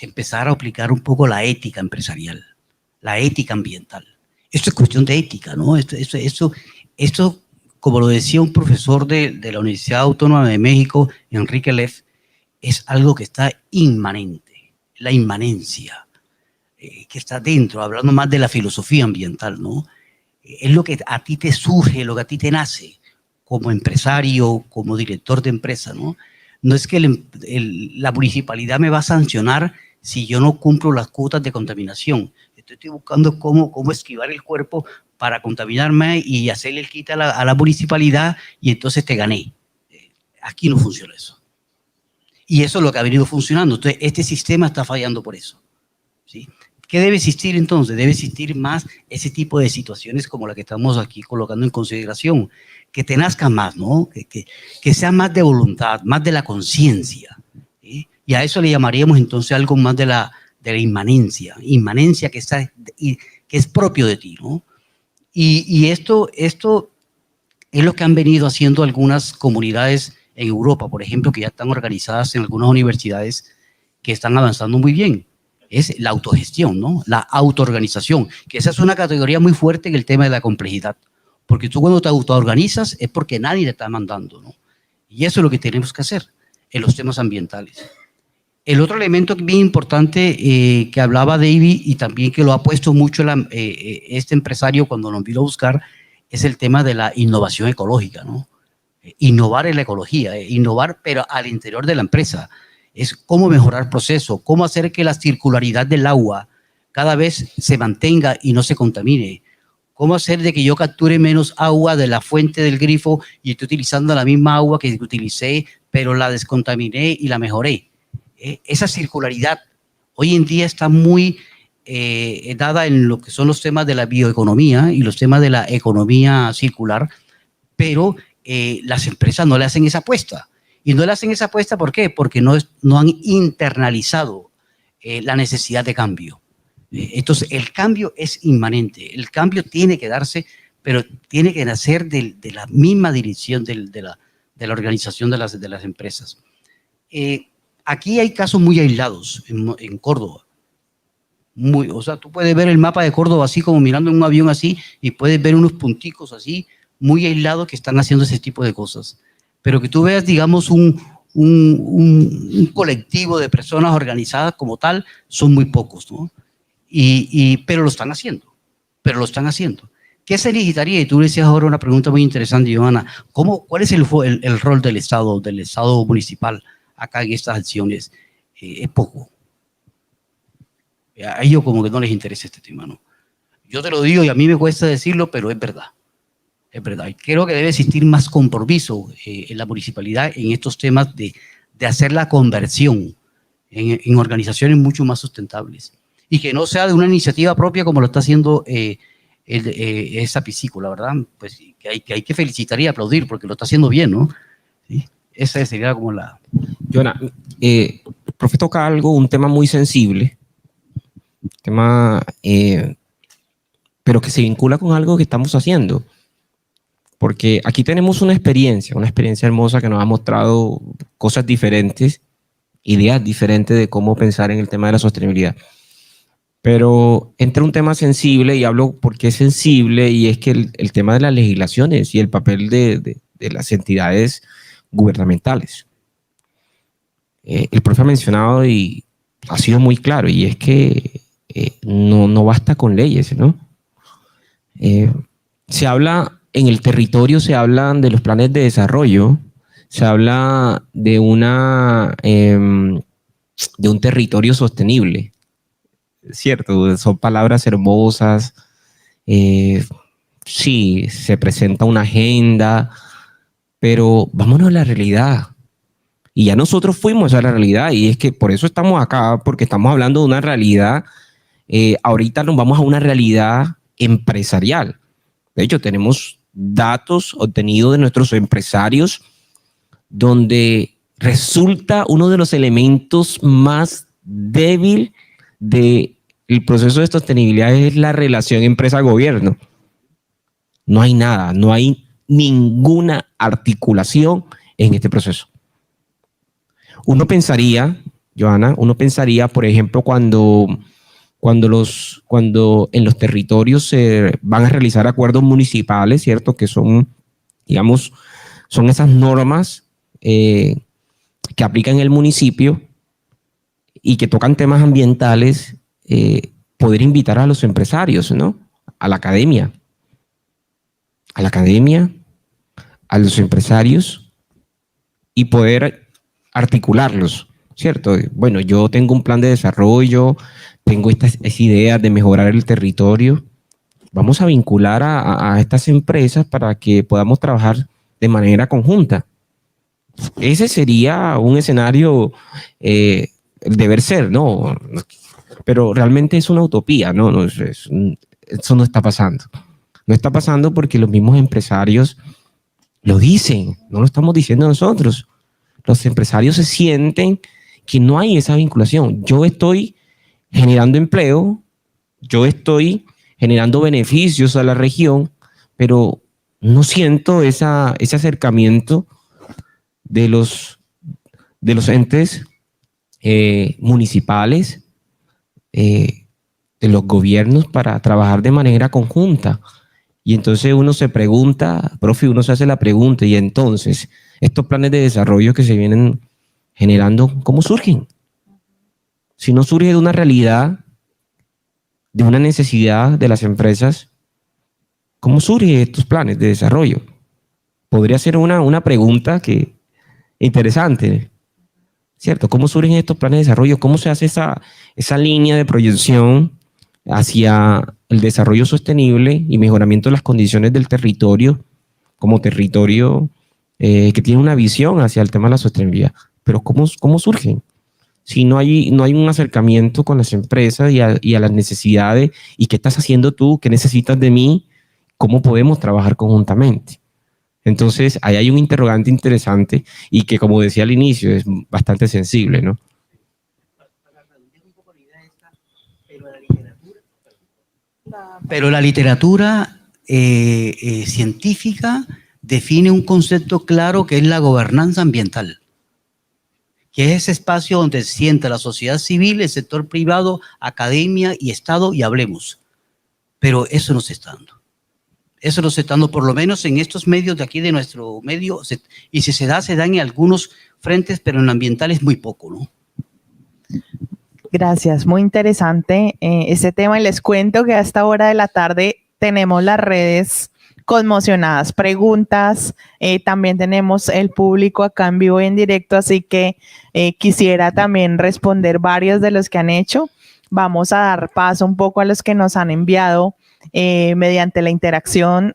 Empezar a aplicar un poco la ética empresarial, la ética ambiental. Esto es cuestión de ética, ¿no? Esto como lo decía un profesor de la Universidad Autónoma de México, Enrique Leff, es algo que está inmanente, la inmanencia, que está dentro, hablando más de la filosofía ambiental, ¿no? Es lo que a ti te surge, lo que a ti te nace, como empresario, como director de empresa, ¿no? No es que la municipalidad me va a sancionar si yo no cumplo las cuotas de contaminación. Estoy buscando cómo esquivar el cuerpo para contaminarme y hacerle el quita a la municipalidad y entonces te gané. Aquí no funciona eso. Y eso es lo que ha venido funcionando. Entonces, este sistema está fallando por eso, ¿sí? ¿Qué debe existir entonces? Debe existir más ese tipo de situaciones como la que estamos aquí colocando en consideración. Que te nazca más, ¿no? Que sea más de voluntad, más de la conciencia, ¿sí? Y a eso le llamaríamos entonces algo más de la inmanencia que es propio de ti, ¿no? Y esto es lo que han venido haciendo algunas comunidades en Europa, por ejemplo, que ya están organizadas en algunas universidades que están avanzando muy bien. Es la autogestión, ¿no? La autoorganización, que esa es una categoría muy fuerte en el tema de la complejidad. Porque tú cuando te autoorganizas es porque nadie te está mandando, ¿no? Y eso es lo que tenemos que hacer en los temas ambientales. El otro elemento bien importante que hablaba David y también que lo ha puesto mucho este empresario cuando nos vino a buscar es el tema de la innovación ecológica, ¿no? Innovar en la ecología, innovar pero al interior de la empresa. Es cómo mejorar procesos, cómo hacer que la circularidad del agua cada vez se mantenga y no se contamine. Cómo hacer de que yo capture menos agua de la fuente del grifo y esté utilizando la misma agua que utilicé, pero la descontaminé y la mejoré. Esa circularidad hoy en día está muy dada en lo que son los temas de la bioeconomía y los temas de la economía circular, pero las empresas no le hacen esa apuesta. Y no le hacen esa apuesta, ¿por qué? Porque no han internalizado la necesidad de cambio. Entonces, el cambio es inmanente, el cambio tiene que darse, pero tiene que nacer de la misma dirección de la organización de las empresas. Aquí hay casos muy aislados en Córdoba. O sea, tú puedes ver el mapa de Córdoba así como mirando en un avión así y puedes ver unos punticos así muy aislados que están haciendo ese tipo de cosas. Pero que tú veas, digamos, un colectivo de personas organizadas como tal, son muy pocos, ¿no? Pero lo están haciendo, ¿Qué se necesitaría? Y tú decías ahora una pregunta muy interesante, Johanna. ¿Cuál es el rol del Estado municipal acá en estas acciones? Es poco. A ellos como que no les interesa este tema, ¿no? Yo te lo digo y a mí me cuesta decirlo, pero es verdad. Es verdad. Y creo que debe existir más compromiso en la municipalidad en estos temas de hacer la conversión en organizaciones mucho más sustentables. Y que no sea de una iniciativa propia como lo está haciendo esa piscícola, ¿verdad? Pues que hay que felicitar y aplaudir porque lo está haciendo bien, ¿no? ¿Sí? Esa sería como la... Johanna, el profe toca un tema muy sensible, tema pero que se vincula con algo que estamos haciendo. Porque aquí tenemos una experiencia hermosa que nos ha mostrado cosas diferentes, ideas diferentes de cómo pensar en el tema de la sostenibilidad. Pero entra un tema sensible, y hablo porque es sensible, y es que el tema de las legislaciones y el papel de las entidades gubernamentales. El profe ha mencionado y ha sido muy claro, y es que no basta con leyes, ¿no? Se habla en el territorio, se hablan de los planes de desarrollo, se habla de un territorio sostenible, ¿cierto? Son palabras hermosas. Sí, se presenta una agenda, pero vámonos a la realidad. Y ya nosotros fuimos a la realidad, y es que por eso estamos acá, porque estamos hablando de una realidad. Ahorita nos vamos a una realidad empresarial. De hecho, tenemos datos obtenidos de nuestros empresarios donde resulta uno de los elementos más débil del proceso de sostenibilidad es la relación empresa-gobierno. No hay nada, no hay ninguna articulación en este proceso. Uno pensaría, Johanna, por ejemplo, cuando en los territorios se van a realizar acuerdos municipales, ¿cierto? Que son, digamos, son esas normas que aplican el municipio y que tocan temas ambientales, poder invitar a los empresarios, ¿no? A la academia, a los empresarios, y poder articularlos, ¿cierto? Bueno, yo tengo un plan de desarrollo, tengo estas ideas de mejorar el territorio. Vamos a vincular a estas empresas para que podamos trabajar de manera conjunta. Ese sería un escenario, el deber ser, ¿no? Pero realmente es una utopía, ¿no? Eso no está pasando. No está pasando porque los mismos empresarios lo dicen, no lo estamos diciendo nosotros. Los empresarios se sienten que no hay esa vinculación. Yo estoy generando empleo, yo estoy generando beneficios a la región, pero no siento ese acercamiento de los entes municipales, de los gobiernos, para trabajar de manera conjunta. Y entonces uno se pregunta, profe, uno se hace la pregunta, y entonces estos planes de desarrollo que se vienen generando, ¿cómo surgen? Si no surge de una realidad, de una necesidad de las empresas, ¿cómo surgen estos planes de desarrollo? Podría ser una pregunta interesante, ¿cierto? ¿Cómo surgen estos planes de desarrollo? ¿Cómo se hace esa línea de proyección hacia el desarrollo sostenible y mejoramiento de las condiciones del territorio, como territorio que tiene una visión hacia el tema de la sostenibilidad? Pero ¿cómo surgen? Si no hay un acercamiento con las empresas y a las necesidades, y qué estás haciendo tú, qué necesitas de mí, cómo podemos trabajar conjuntamente. Entonces, ahí hay un interrogante interesante, y que, como decía al inicio, es bastante sensible, ¿no? Pero la literatura científica define un concepto claro, que es la gobernanza ambiental, que es ese espacio donde se sienta la sociedad civil, el sector privado, academia y Estado, y hablemos. Pero eso no se está dando. Eso no se está dando, por lo menos en estos medios de aquí, de nuestro medio, y si se da en algunos frentes, pero en lo ambiental es muy poco, ¿no? Gracias, muy interesante este tema, y les cuento que a esta hora de la tarde tenemos las redes conmocionadas, preguntas, también tenemos el público acá en vivo y en directo, así que quisiera también responder varios de los que han hecho. Vamos a dar paso un poco a los que nos han enviado mediante la interacción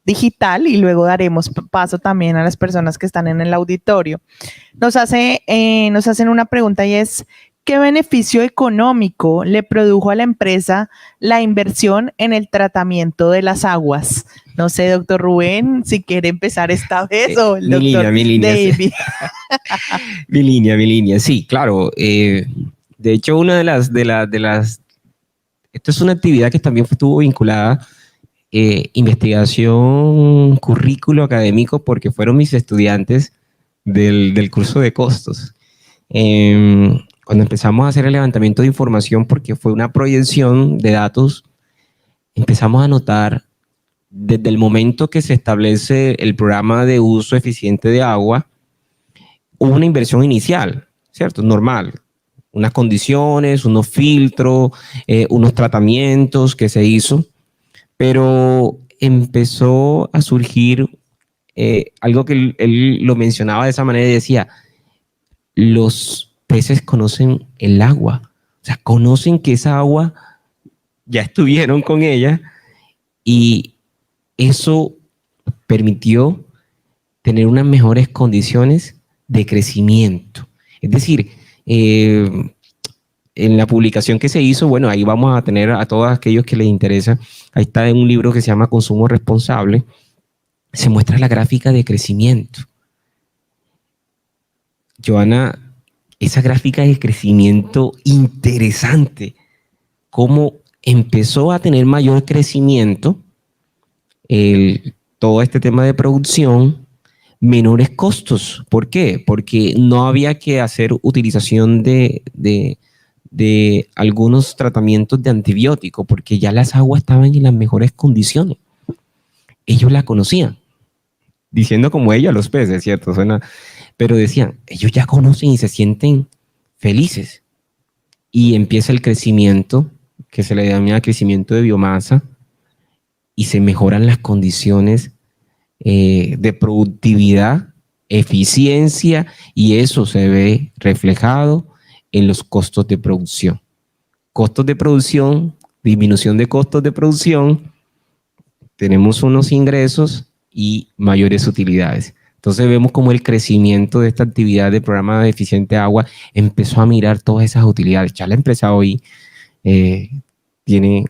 digital, y luego daremos paso también a las personas que están en el auditorio. Nos hacen una pregunta, y es: ¿qué beneficio económico le produjo a la empresa la inversión en el tratamiento de las aguas? No sé, doctor Rubén, si quiere empezar esta vez, o el doctor David. Mi línea, sí, claro. De hecho, una de las Esto es una actividad que también estuvo vinculada investigación, currículo académico, porque fueron mis estudiantes del curso de costos. Cuando empezamos a hacer el levantamiento de información, porque fue una proyección de datos, empezamos a notar desde el momento que se establece el programa de uso eficiente de agua, hubo una inversión inicial, ¿cierto? Normal. Unas condiciones, unos filtros, unos tratamientos que se hizo, pero empezó a surgir algo que él lo mencionaba de esa manera y decía, los peces conocen el agua, o sea, conocen que esa agua ya estuvieron con ella y eso permitió tener unas mejores condiciones de crecimiento. Es decir, en la publicación que se hizo, bueno, ahí vamos a tener a todos aquellos que les interesa, ahí está en un libro que se llama Consumo Responsable, se muestra la gráfica de crecimiento. Joana, esa gráfica de crecimiento interesante, cómo empezó a tener mayor crecimiento todo este tema de producción, menores costos. ¿Por qué? Porque no había que hacer utilización de algunos tratamientos de antibióticos, porque ya las aguas estaban en las mejores condiciones. Ellos la conocían, diciendo como ella los peces, ¿cierto? Suena, pero decían, ellos ya conocen y se sienten felices. Y empieza el crecimiento, que se le denomina crecimiento de biomasa, y se mejoran las condiciones de productividad, eficiencia, y eso se ve reflejado en los costos de producción. Costos de producción, disminución de costos de producción, tenemos unos ingresos y mayores utilidades. Entonces vemos como el crecimiento de esta actividad de programa de eficiente agua empezó a mirar todas esas utilidades. Ya la empresa hoy tiene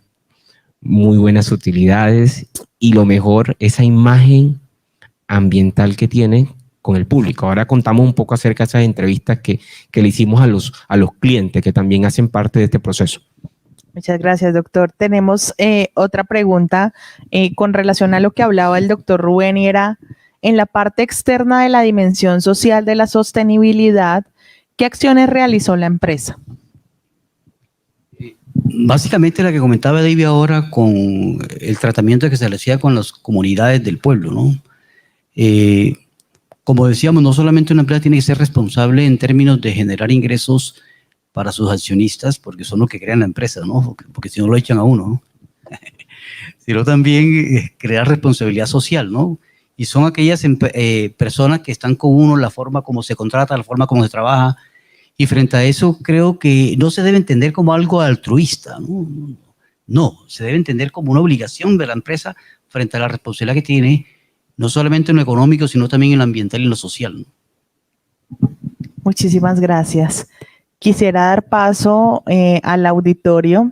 muy buenas utilidades y lo mejor, esa imagen ambiental que tiene con el público. Ahora contamos un poco acerca de esas entrevistas que le hicimos a los clientes que también hacen parte de este proceso. Muchas gracias, doctor. Tenemos otra pregunta con relación a lo que hablaba el doctor Rubén y era en la parte externa de la dimensión social de la sostenibilidad, ¿qué acciones realizó la empresa? Básicamente la que comentaba David ahora con el tratamiento que se le hacía con las comunidades del pueblo, ¿no? Como decíamos, no solamente una empresa tiene que ser responsable en términos de generar ingresos para sus accionistas, porque son los que crean la empresa, ¿no? Porque si no lo echan a uno, ¿no? Sino también crear responsabilidad social, ¿no? Y son aquellas personas que están con uno, la forma como se contrata, la forma como se trabaja. Y frente a eso creo que no se debe entender como algo altruista, ¿no? No, se debe entender como una obligación de la empresa frente a la responsabilidad que tiene, no solamente en lo económico, sino también en lo ambiental y en lo social, ¿no? Muchísimas gracias. Quisiera dar paso al auditorio.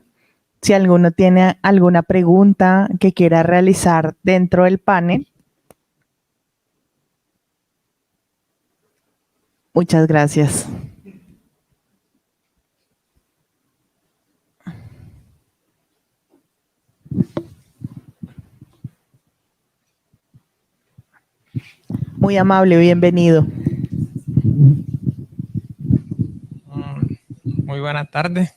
Si alguno tiene alguna pregunta que quiera realizar dentro del panel. Muchas gracias. Muy amable, bienvenido. Muy buenas tardes.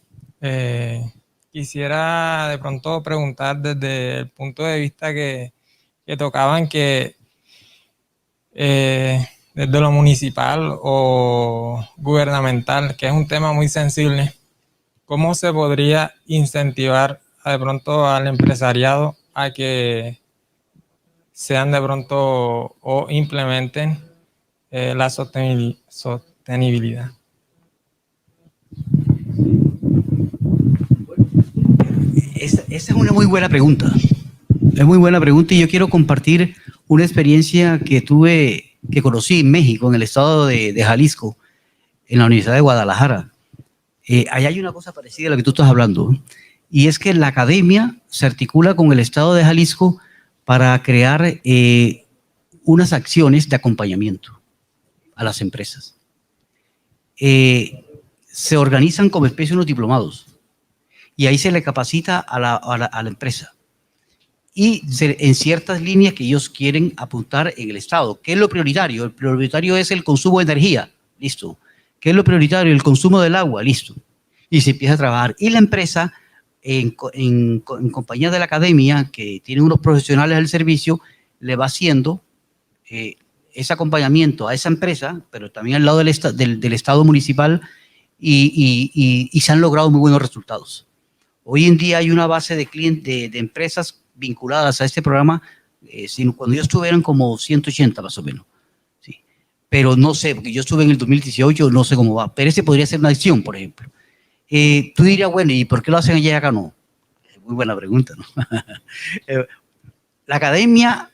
Quisiera de pronto preguntar desde el punto de vista que tocaban que desde lo municipal o gubernamental, que es un tema muy sensible, ¿cómo se podría incentivar de pronto al empresariado a que sean de pronto o implementen la sostenibilidad? Esa es una muy buena pregunta. Es muy buena pregunta y yo quiero compartir una experiencia que conocí en México, en el estado de Jalisco, en la Universidad de Guadalajara. Allá hay una cosa parecida a lo que tú estás hablando, y es que la academia se articula con el estado de Jalisco para crear unas acciones de acompañamiento a las empresas. Se organizan como especie unos diplomados. y ahí se le capacita a la empresa. Y en ciertas líneas que ellos quieren apuntar en el Estado. ¿Qué es lo prioritario? El prioritario es el consumo de energía, listo. ¿Qué es lo prioritario? El consumo del agua, listo. Y se empieza a trabajar. Y la empresa, en compañía de la academia, que tiene unos profesionales del servicio, le va haciendo ese acompañamiento a esa empresa, pero también al lado del Estado municipal, y se han logrado muy buenos resultados. Hoy en día hay una base de clientes, de empresas vinculadas a este programa. Cuando yo estuve eran como 180 más o menos. ¿Sí? Pero no sé, porque yo estuve en el 2018, no sé cómo va. Pero ese podría ser una acción, por ejemplo. Tú dirías, bueno, ¿y por qué lo hacen allá y acá no? Muy buena pregunta, ¿no? La academia,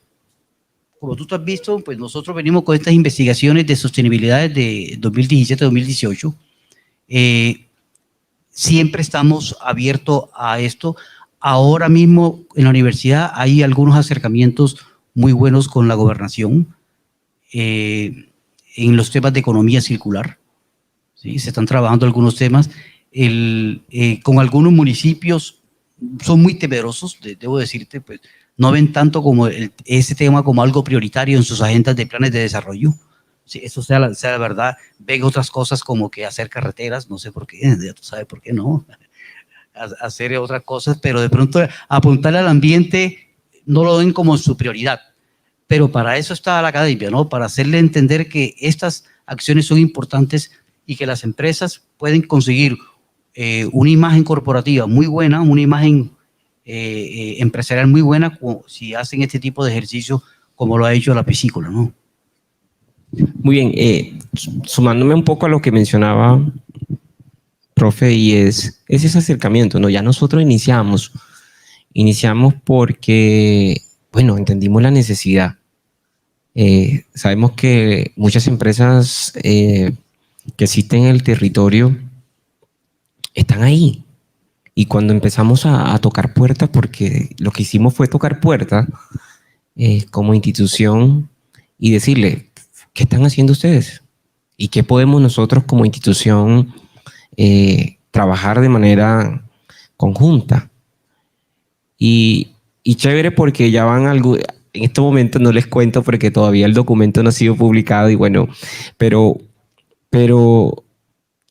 como tú te has visto, pues nosotros venimos con estas investigaciones de sostenibilidad de 2017-2018. Siempre estamos abiertos a esto. Ahora mismo en la universidad hay algunos acercamientos muy buenos con la gobernación en los temas de economía circular. ¿Sí? Se están trabajando algunos temas. Con algunos municipios son muy temerosos, debo decirte, pues no ven tanto como ese tema como algo prioritario en sus agendas de planes de desarrollo. Sí, eso sea la verdad. Ven otras cosas como que hacer carreteras, no sé por qué, ya tú sabes por qué no, hacer otras cosas, pero de pronto apuntarle al ambiente no lo ven como su prioridad. Pero para eso está la academia, ¿no? Para hacerle entender que estas acciones son importantes y que las empresas pueden conseguir una imagen corporativa muy buena, una imagen empresarial muy buena si hacen este tipo de ejercicio como lo ha hecho la piscícola, ¿no? Muy bien, sumándome un poco a lo que mencionaba, profe, y es ese acercamiento, ¿no? Ya nosotros iniciamos porque, bueno, entendimos la necesidad. Sabemos que muchas empresas que existen en el territorio están ahí. Y cuando empezamos a tocar puertas, porque lo que hicimos fue tocar puertas como institución y decirle, ¿qué están haciendo ustedes? ¿Y qué podemos nosotros como institución trabajar de manera conjunta? Y chévere porque ya van algo, en este momento no les cuento porque todavía el documento no ha sido publicado y bueno, pero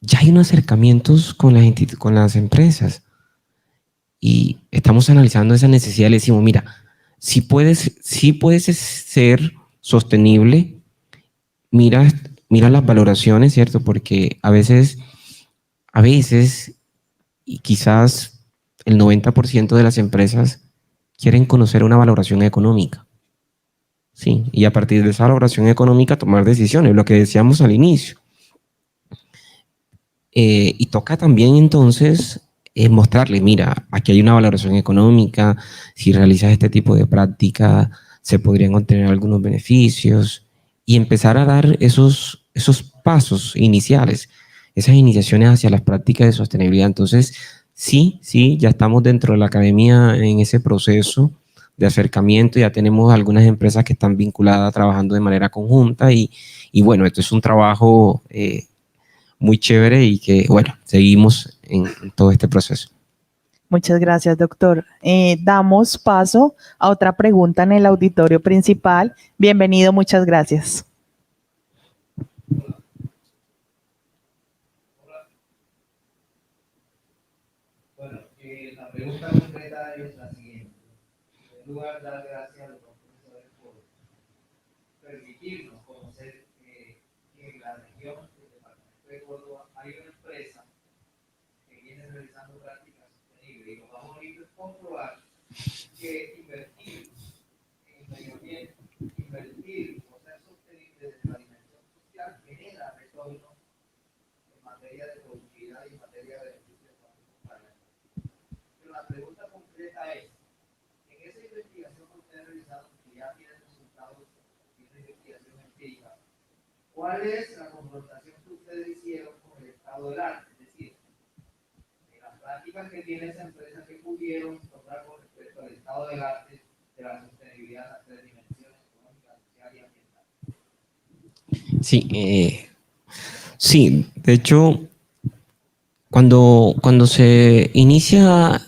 ya hay unos acercamientos con con las empresas y estamos analizando esa necesidad. Le decimos, mira, si puedes ser sostenible, mira, mira las valoraciones, ¿cierto? Porque a veces, y quizás el 90% de las empresas quieren conocer una valoración económica. Sí, y a partir de esa valoración económica tomar decisiones, lo que decíamos al inicio. Y toca también entonces mostrarle, mira, aquí hay una valoración económica, si realizas este tipo de práctica se podrían obtener algunos beneficios y empezar a dar esos pasos iniciales, esas iniciaciones hacia las prácticas de sostenibilidad. Entonces, sí, ya estamos dentro de la academia en ese proceso de acercamiento, ya tenemos algunas empresas que están vinculadas trabajando de manera conjunta y bueno, esto es un trabajo muy chévere y que, bueno, seguimos en todo este proceso. Muchas gracias, doctor. Damos paso a otra pregunta en el auditorio principal. Bienvenido, muchas gracias. Bueno, la pregunta concreta es la siguiente. En lugar, dar gracias a los profesores por permitirnos conocer que en la región del departamento de Córdoba hay una empresa que viene realizando prácticas sostenibles y lo más bonito es comprobar que invertir en medio ambiente, invertir o ser sostenible desde la dimensión social genera retorno en materia de productividad y en materia de beneficios para la empresa. Pero la pregunta concreta es, en esa investigación que ustedes realizaron, que ya tiene resultados, tiene investigación empírica, ¿cuál es la confrontación que ustedes hicieron con el estado del arte? Es decir, en las prácticas que tiene esa empresa, que pudieron tocar con respecto al estado del arte, de la sostenibilidad en las tres dimensiones, económica, social y ambiental. Sí, sí, de hecho, Cuando se inicia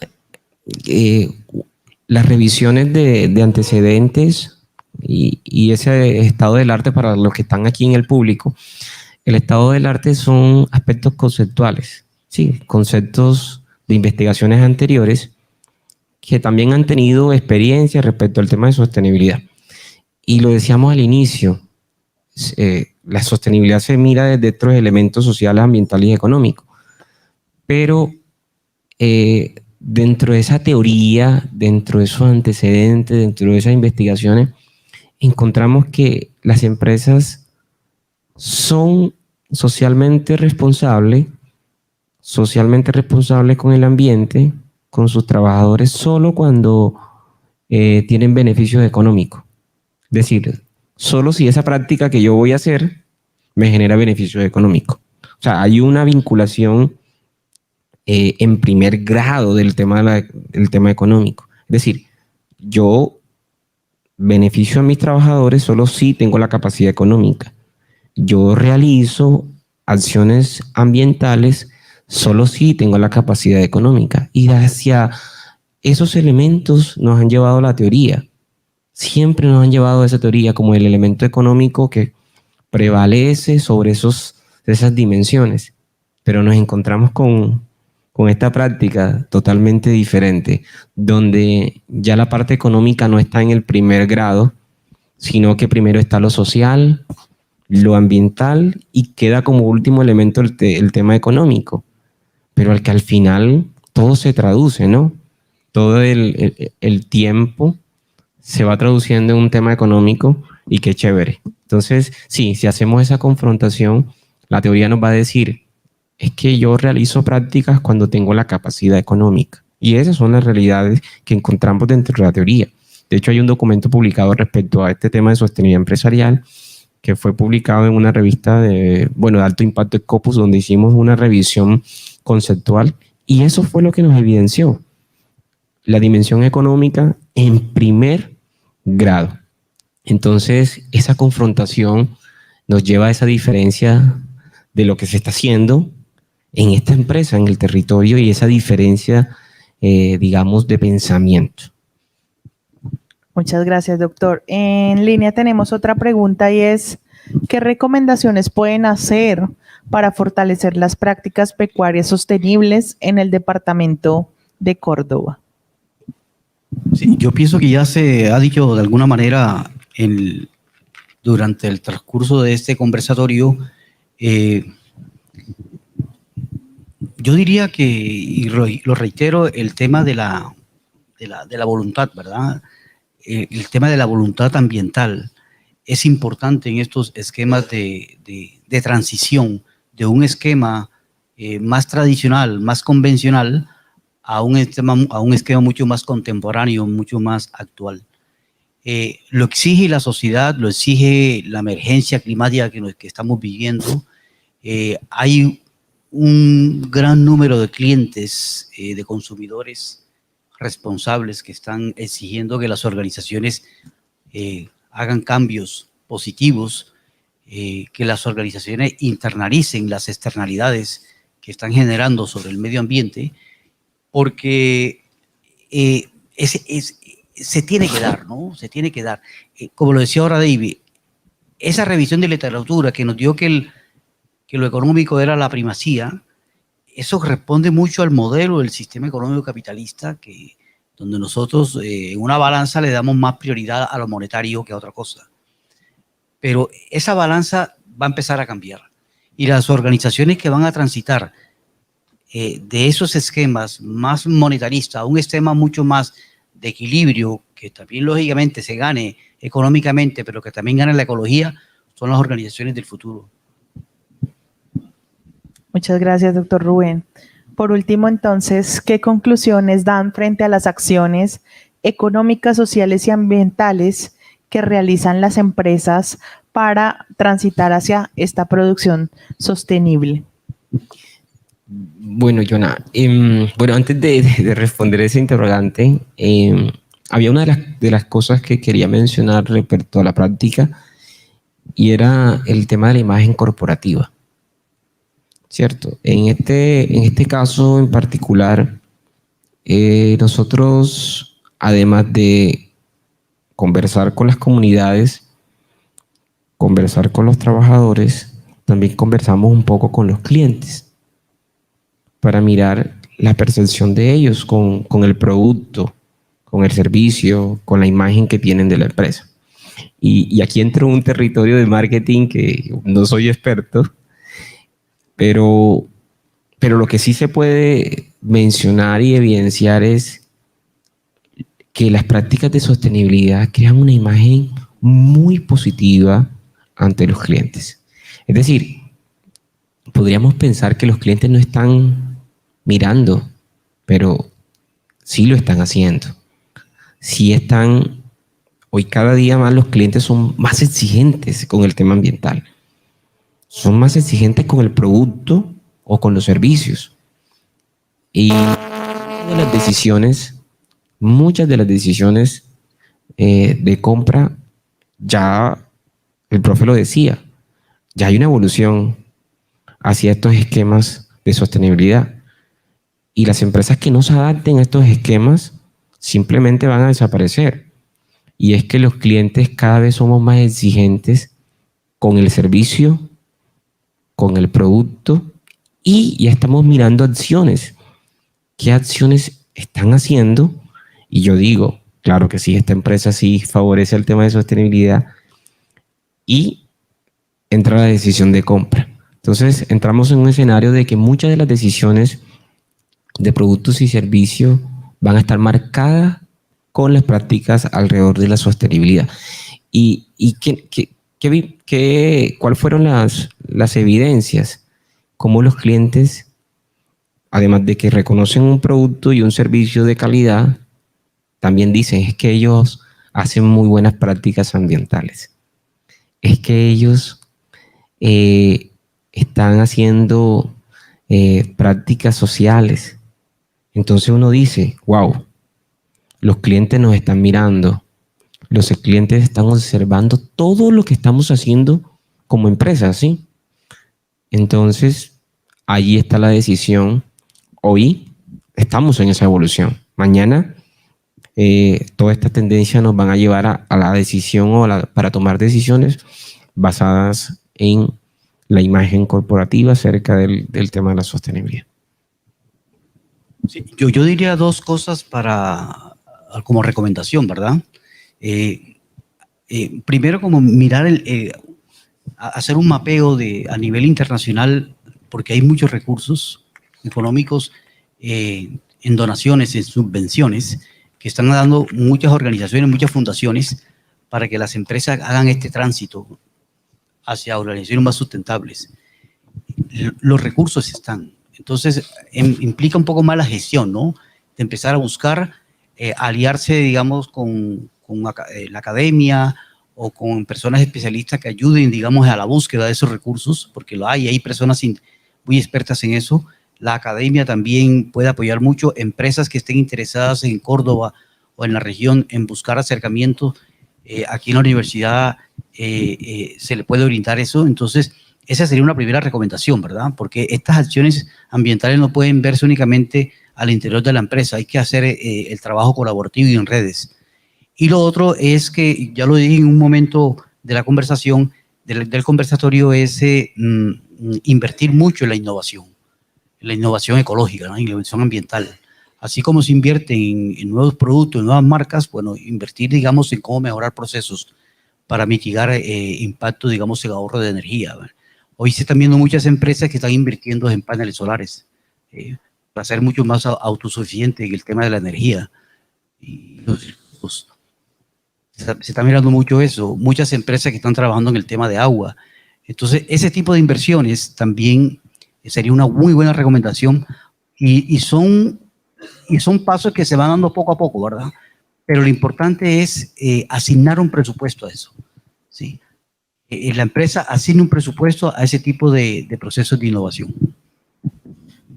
las revisiones de antecedentes y ese estado del arte para los que están aquí en el público, el estado del arte son aspectos conceptuales, sí, conceptos de investigaciones anteriores que también han tenido experiencia respecto al tema de sostenibilidad. Y lo decíamos al inicio, la sostenibilidad se mira desde otros elementos sociales, ambientales y económicos. Pero dentro de esa teoría, dentro de esos antecedentes, dentro de esas investigaciones, encontramos que las empresas son socialmente responsables con el ambiente, con sus trabajadores, solo cuando tienen beneficios económicos. Es decir, solo si esa práctica que yo voy a hacer me genera beneficios económicos. O sea, hay una vinculación en primer grado del tema económico. Es decir, yo beneficio a mis trabajadores solo si tengo la capacidad económica. Yo realizo acciones ambientales solo si tengo la capacidad económica. Y hacia esos elementos nos han llevado a la teoría. Siempre nos han llevado a esa teoría como el elemento económico que prevalece sobre esas dimensiones. Pero nos encontramos con esta práctica totalmente diferente, donde ya la parte económica no está en el primer grado, sino que primero está lo social, lo ambiental y queda como último elemento el tema económico. Pero al que al final todo se traduce, ¿no? Todo el tiempo se va traduciendo en un tema económico y qué chévere. Entonces, sí, si hacemos esa confrontación, la teoría nos va a decir, es que yo realizo prácticas cuando tengo la capacidad económica. Y esas son las realidades que encontramos dentro de la teoría. De hecho, hay un documento publicado respecto a este tema de sostenibilidad empresarial que fue publicado en una revista de alto impacto Scopus, donde hicimos una revisión conceptual y eso fue lo que nos evidenció. La dimensión económica en primer grado. Entonces, esa confrontación nos lleva a esa diferencia de lo que se está haciendo en esta empresa, en el territorio, y esa diferencia, digamos, de pensamiento. Muchas gracias, doctor. En línea tenemos otra pregunta y es, ¿qué recomendaciones pueden hacer para fortalecer las prácticas pecuarias sostenibles en el departamento de Córdoba? Sí, yo pienso que ya se ha dicho de alguna manera durante el transcurso de este conversatorio. Yo diría que, y lo reitero, el tema de la voluntad, ¿verdad? El tema de la voluntad ambiental es importante en estos esquemas de transición de un esquema más tradicional, más convencional, a un esquema mucho más contemporáneo, mucho más actual. Lo exige la sociedad, lo exige la emergencia climática que estamos viviendo. Hay un gran número de clientes, de consumidores responsables que están exigiendo que las organizaciones hagan cambios positivos, que las organizaciones internalicen las externalidades que están generando sobre el medio ambiente, porque se tiene que dar, ¿no? Se tiene que dar. Como lo decía ahora David, esa revisión de literatura que nos dio que lo económico era la primacía, eso responde mucho al modelo del sistema económico capitalista, donde nosotros en una balanza le damos más prioridad a lo monetario que a otra cosa. Pero esa balanza va a empezar a cambiar. Y las organizaciones que van a transitar de esos esquemas más monetaristas a un esquema mucho más de equilibrio, que también lógicamente se gane económicamente, pero que también gane la ecología, son las organizaciones del futuro. Muchas gracias, doctor Rubén. Por último, entonces, ¿qué conclusiones dan frente a las acciones económicas, sociales y ambientales que realizan las empresas para transitar hacia esta producción sostenible? Bueno, Jonah, antes de responder ese interrogante, había una de las cosas que quería mencionar respecto a la práctica y era el tema de la imagen corporativa. ¿cierto? En este caso en particular, nosotros, además de conversar con las comunidades, conversar con los trabajadores, también conversamos un poco con los clientes para mirar la percepción de ellos con el producto, con el servicio, con la imagen que tienen de la empresa. Y aquí entro en un territorio de marketing que no soy experto, pero lo que sí se puede mencionar y evidenciar es que las prácticas de sostenibilidad crean una imagen muy positiva ante los clientes. Es decir, podríamos pensar que los clientes no están mirando, pero sí lo están haciendo. Sí están, hoy cada día más los clientes son más exigentes con el tema ambiental. Son más exigentes con el producto o con los servicios. Y muchas de las decisiones de compra, ya el profe lo decía, ya hay una evolución hacia estos esquemas de sostenibilidad. Y las empresas que no se adapten a estos esquemas simplemente van a desaparecer. Y es que los clientes cada vez somos más exigentes con el servicio, con el producto, y ya estamos mirando acciones. ¿Qué acciones están haciendo? Y yo digo, claro que sí, esta empresa sí favorece el tema de sostenibilidad, y entra la decisión de compra. Entonces entramos en un escenario de que muchas de las decisiones de productos y servicios van a estar marcadas con las prácticas alrededor de la sostenibilidad. ¿Y cuáles fueron las evidencias? Cómo los clientes, además de que reconocen un producto y un servicio de calidad, también dicen es que ellos hacen muy buenas prácticas ambientales. Es que ellos están haciendo prácticas sociales. Entonces uno dice, wow, los clientes nos están mirando, los clientes están observando todo lo que estamos haciendo como empresa, ¿sí? Entonces, allí está la decisión. Hoy estamos en esa evolución. Mañana, todas estas tendencias nos van a llevar a la decisión para tomar decisiones basadas en la imagen corporativa acerca del tema de la sostenibilidad. Sí, yo diría dos cosas como recomendación, ¿verdad? Primero, como mirar, hacer un mapeo a nivel internacional, porque hay muchos recursos económicos en donaciones, en subvenciones, que están dando muchas organizaciones, muchas fundaciones, para que las empresas hagan este tránsito hacia organizaciones más sustentables. Los recursos están. Entonces, implica un poco más la gestión, ¿no? De empezar a buscar aliarse, digamos, con la academia o con personas especialistas que ayuden, digamos, a la búsqueda de esos recursos, porque hay personas muy expertas en eso. La academia también puede apoyar mucho, empresas que estén interesadas en Córdoba o en la región en buscar acercamientos. Aquí en la universidad se le puede orientar eso. Entonces, esa sería una primera recomendación, ¿verdad? Porque estas acciones ambientales no pueden verse únicamente al interior de la empresa, hay que hacer el trabajo colaborativo y en redes. Y lo otro es que, ya lo dije en un momento de la conversación, del conversatorio, es invertir mucho en la innovación ecológica, ¿no? En la innovación ambiental. Así como se invierte en nuevos productos, en nuevas marcas, bueno, invertir, digamos, en cómo mejorar procesos para mitigar impacto, digamos, en ahorro de energía, ¿verdad? Hoy se están viendo muchas empresas que están invirtiendo en paneles solares para ser mucho más autosuficiente en el tema de la energía. Y se está mirando mucho eso. Muchas empresas que están trabajando en el tema de agua. Entonces, ese tipo de inversiones también sería una muy buena recomendación y son pasos que se van dando poco a poco, ¿verdad? Pero lo importante es asignar un presupuesto a eso, ¿sí? La empresa asigna un presupuesto a ese tipo de procesos de innovación.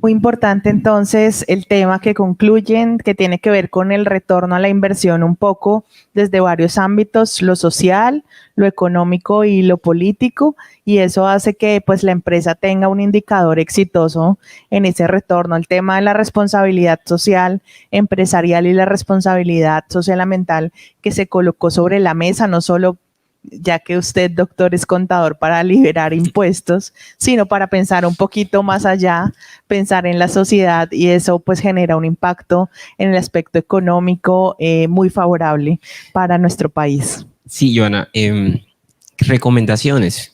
Muy importante entonces el tema que concluyen, que tiene que ver con el retorno a la inversión un poco desde varios ámbitos, lo social, lo económico y lo político, y eso hace que pues la empresa tenga un indicador exitoso en ese retorno. El tema de la responsabilidad social empresarial y la responsabilidad social ambiental que se colocó sobre la mesa, no solo ya que usted, doctor, es contador para liberar impuestos, sino para pensar un poquito más allá, pensar en la sociedad, y eso pues genera un impacto en el aspecto económico muy favorable para nuestro país. Sí, Joana, recomendaciones.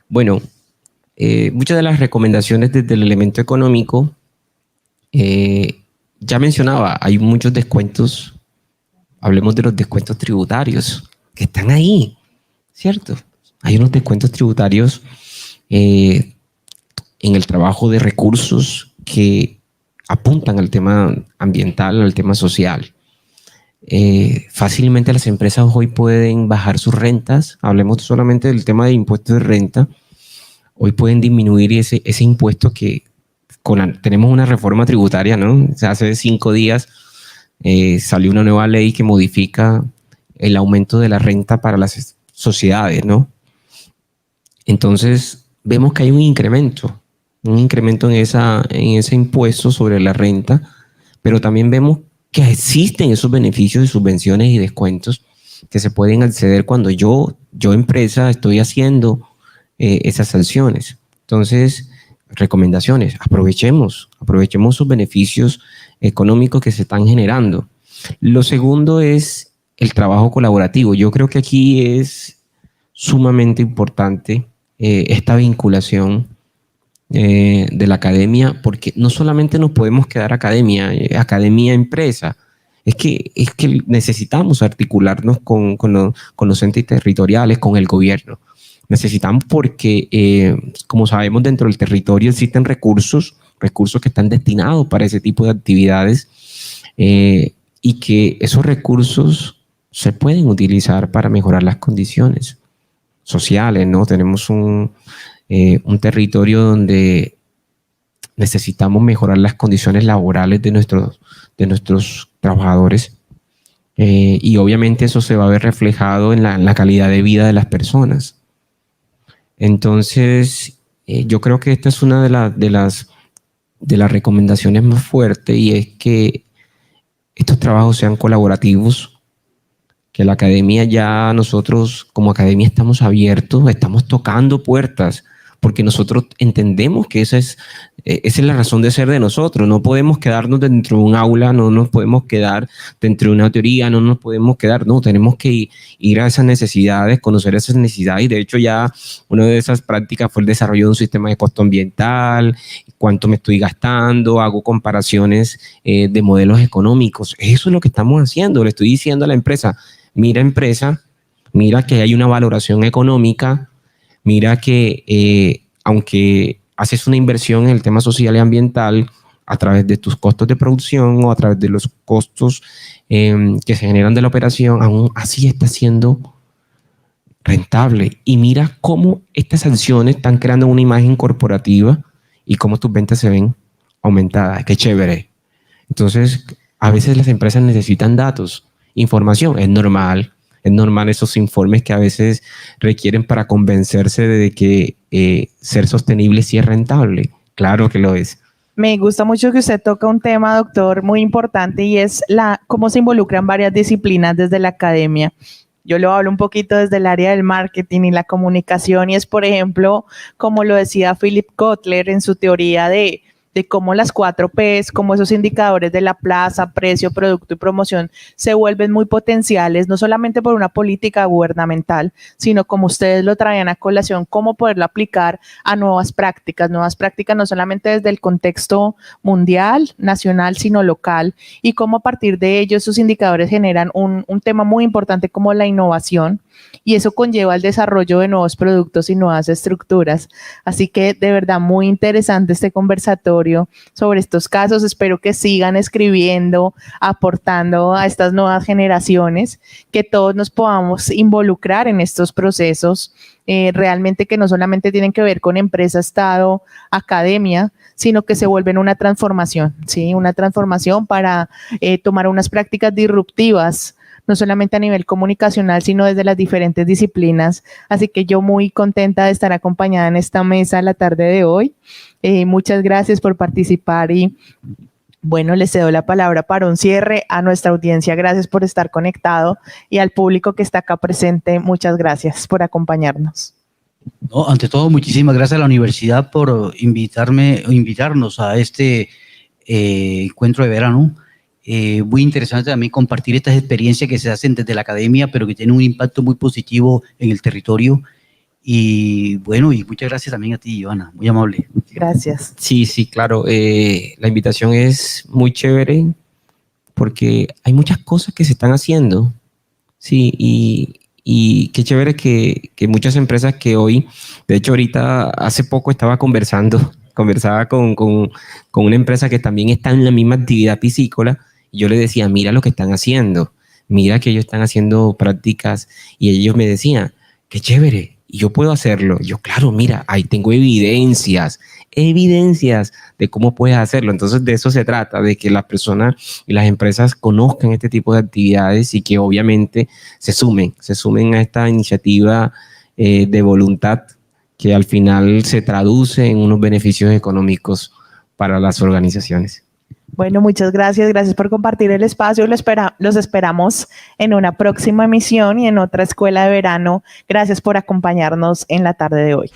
Bueno, muchas de las recomendaciones desde el elemento económico, ya mencionaba, hay muchos descuentos, hablemos de los descuentos tributarios, que están ahí, ¿cierto? Hay unos descuentos tributarios en el trabajo de recursos que apuntan al tema ambiental, al tema social. Fácilmente las empresas hoy pueden bajar sus rentas, hablemos solamente del tema de impuestos de renta, hoy pueden disminuir ese impuesto que tenemos una reforma tributaria, ¿no? O sea, hace 5 días salió una nueva ley que modifica el aumento de la renta para las sociedades, ¿no? Entonces, vemos que hay un incremento en ese impuesto sobre la renta, pero también vemos que existen esos beneficios y subvenciones y descuentos que se pueden acceder cuando yo empresa, estoy haciendo esas sanciones. Entonces, recomendaciones, aprovechemos sus beneficios económicos que se están generando. Lo segundo es el trabajo colaborativo. Yo creo que aquí es sumamente importante esta vinculación de la academia, porque no solamente nos podemos quedar academia-empresa, es que necesitamos articularnos con los entes territoriales, con el gobierno. Necesitamos porque, como sabemos, dentro del territorio existen recursos que están destinados para ese tipo de actividades y que esos recursos se pueden utilizar para mejorar las condiciones sociales, ¿no? Tenemos un territorio donde necesitamos mejorar las condiciones laborales de nuestros trabajadores y obviamente eso se va a ver reflejado en la calidad de vida de las personas. Entonces, yo creo que esta es una de las recomendaciones más fuertes, y es que estos trabajos sean colaborativos, que la academia, ya nosotros como academia estamos abiertos, estamos tocando puertas, porque nosotros entendemos que esa es la razón de ser de nosotros. No podemos quedarnos dentro de un aula, no nos podemos quedar dentro de una teoría, no nos podemos quedar, no, tenemos que ir a esas necesidades, conocer esas necesidades, y de hecho ya una de esas prácticas fue el desarrollo de un sistema de costo ambiental, cuánto me estoy gastando, hago comparaciones de modelos económicos. Eso es lo que estamos haciendo, le estoy diciendo a la empresa, mira que hay una valoración económica, mira que aunque haces una inversión en el tema social y ambiental a través de tus costos de producción o a través de los costos que se generan de la operación, aún así está siendo rentable. Y mira cómo estas sanciones están creando una imagen corporativa y cómo tus ventas se ven aumentadas. ¡Qué chévere! Entonces, a veces las empresas necesitan datos, información. Es normal esos informes que a veces requieren para convencerse de que ser sostenible sí es rentable. Claro que lo es. Me gusta mucho que usted toca un tema, doctor, muy importante, y es cómo se involucran varias disciplinas desde la academia. Yo lo hablo un poquito desde el área del marketing y la comunicación, y es, por ejemplo, como lo decía Philip Kotler en su teoría de cómo las 4 Ps, cómo esos indicadores de la plaza, precio, producto y promoción se vuelven muy potenciales, no solamente por una política gubernamental, sino como ustedes lo traían a colación, cómo poderlo aplicar a nuevas prácticas no solamente desde el contexto mundial, nacional, sino local, y cómo a partir de ello esos indicadores generan un tema muy importante como la innovación, y eso conlleva el desarrollo de nuevos productos y nuevas estructuras. Así que de verdad muy interesante este conversatorio. conversatorio sobre estos casos. Espero que sigan escribiendo, aportando a estas nuevas generaciones, que todos nos podamos involucrar en estos procesos, realmente que no solamente tienen que ver con empresa, Estado, academia, sino que se vuelven una transformación, ¿sí? Una transformación para tomar unas prácticas disruptivas, no solamente a nivel comunicacional, sino desde las diferentes disciplinas. Así que yo muy contenta de estar acompañada en esta mesa la tarde de hoy. Muchas gracias por participar y bueno, les cedo la palabra para un cierre a nuestra audiencia. Gracias por estar conectado y al público que está acá presente, muchas gracias por acompañarnos. No, ante todo, muchísimas gracias a la universidad por invitarnos a este encuentro de verano. Muy interesante también compartir estas experiencias que se hacen desde la academia, pero que tienen un impacto muy positivo en el territorio. Y bueno, y muchas gracias también a ti, Joana, muy amable. Gracias. Sí, sí, claro. La invitación es muy chévere porque hay muchas cosas que se están haciendo. Sí, y qué chévere que muchas empresas que hoy, de hecho ahorita hace poco estaba conversaba con una empresa que también está en la misma actividad piscícola, y yo le decía, mira lo que están haciendo, mira que ellos están haciendo prácticas, y ellos me decían, qué chévere, y yo puedo hacerlo. Yo, claro, mira, ahí tengo evidencias de cómo puedes hacerlo. Entonces de eso se trata, de que las personas y las empresas conozcan este tipo de actividades y que obviamente se sumen a esta iniciativa de voluntad que al final se traduce en unos beneficios económicos para las organizaciones. Bueno, muchas gracias. Gracias por compartir el espacio. Los esperamos en una próxima emisión y en otra escuela de verano. Gracias por acompañarnos en la tarde de hoy.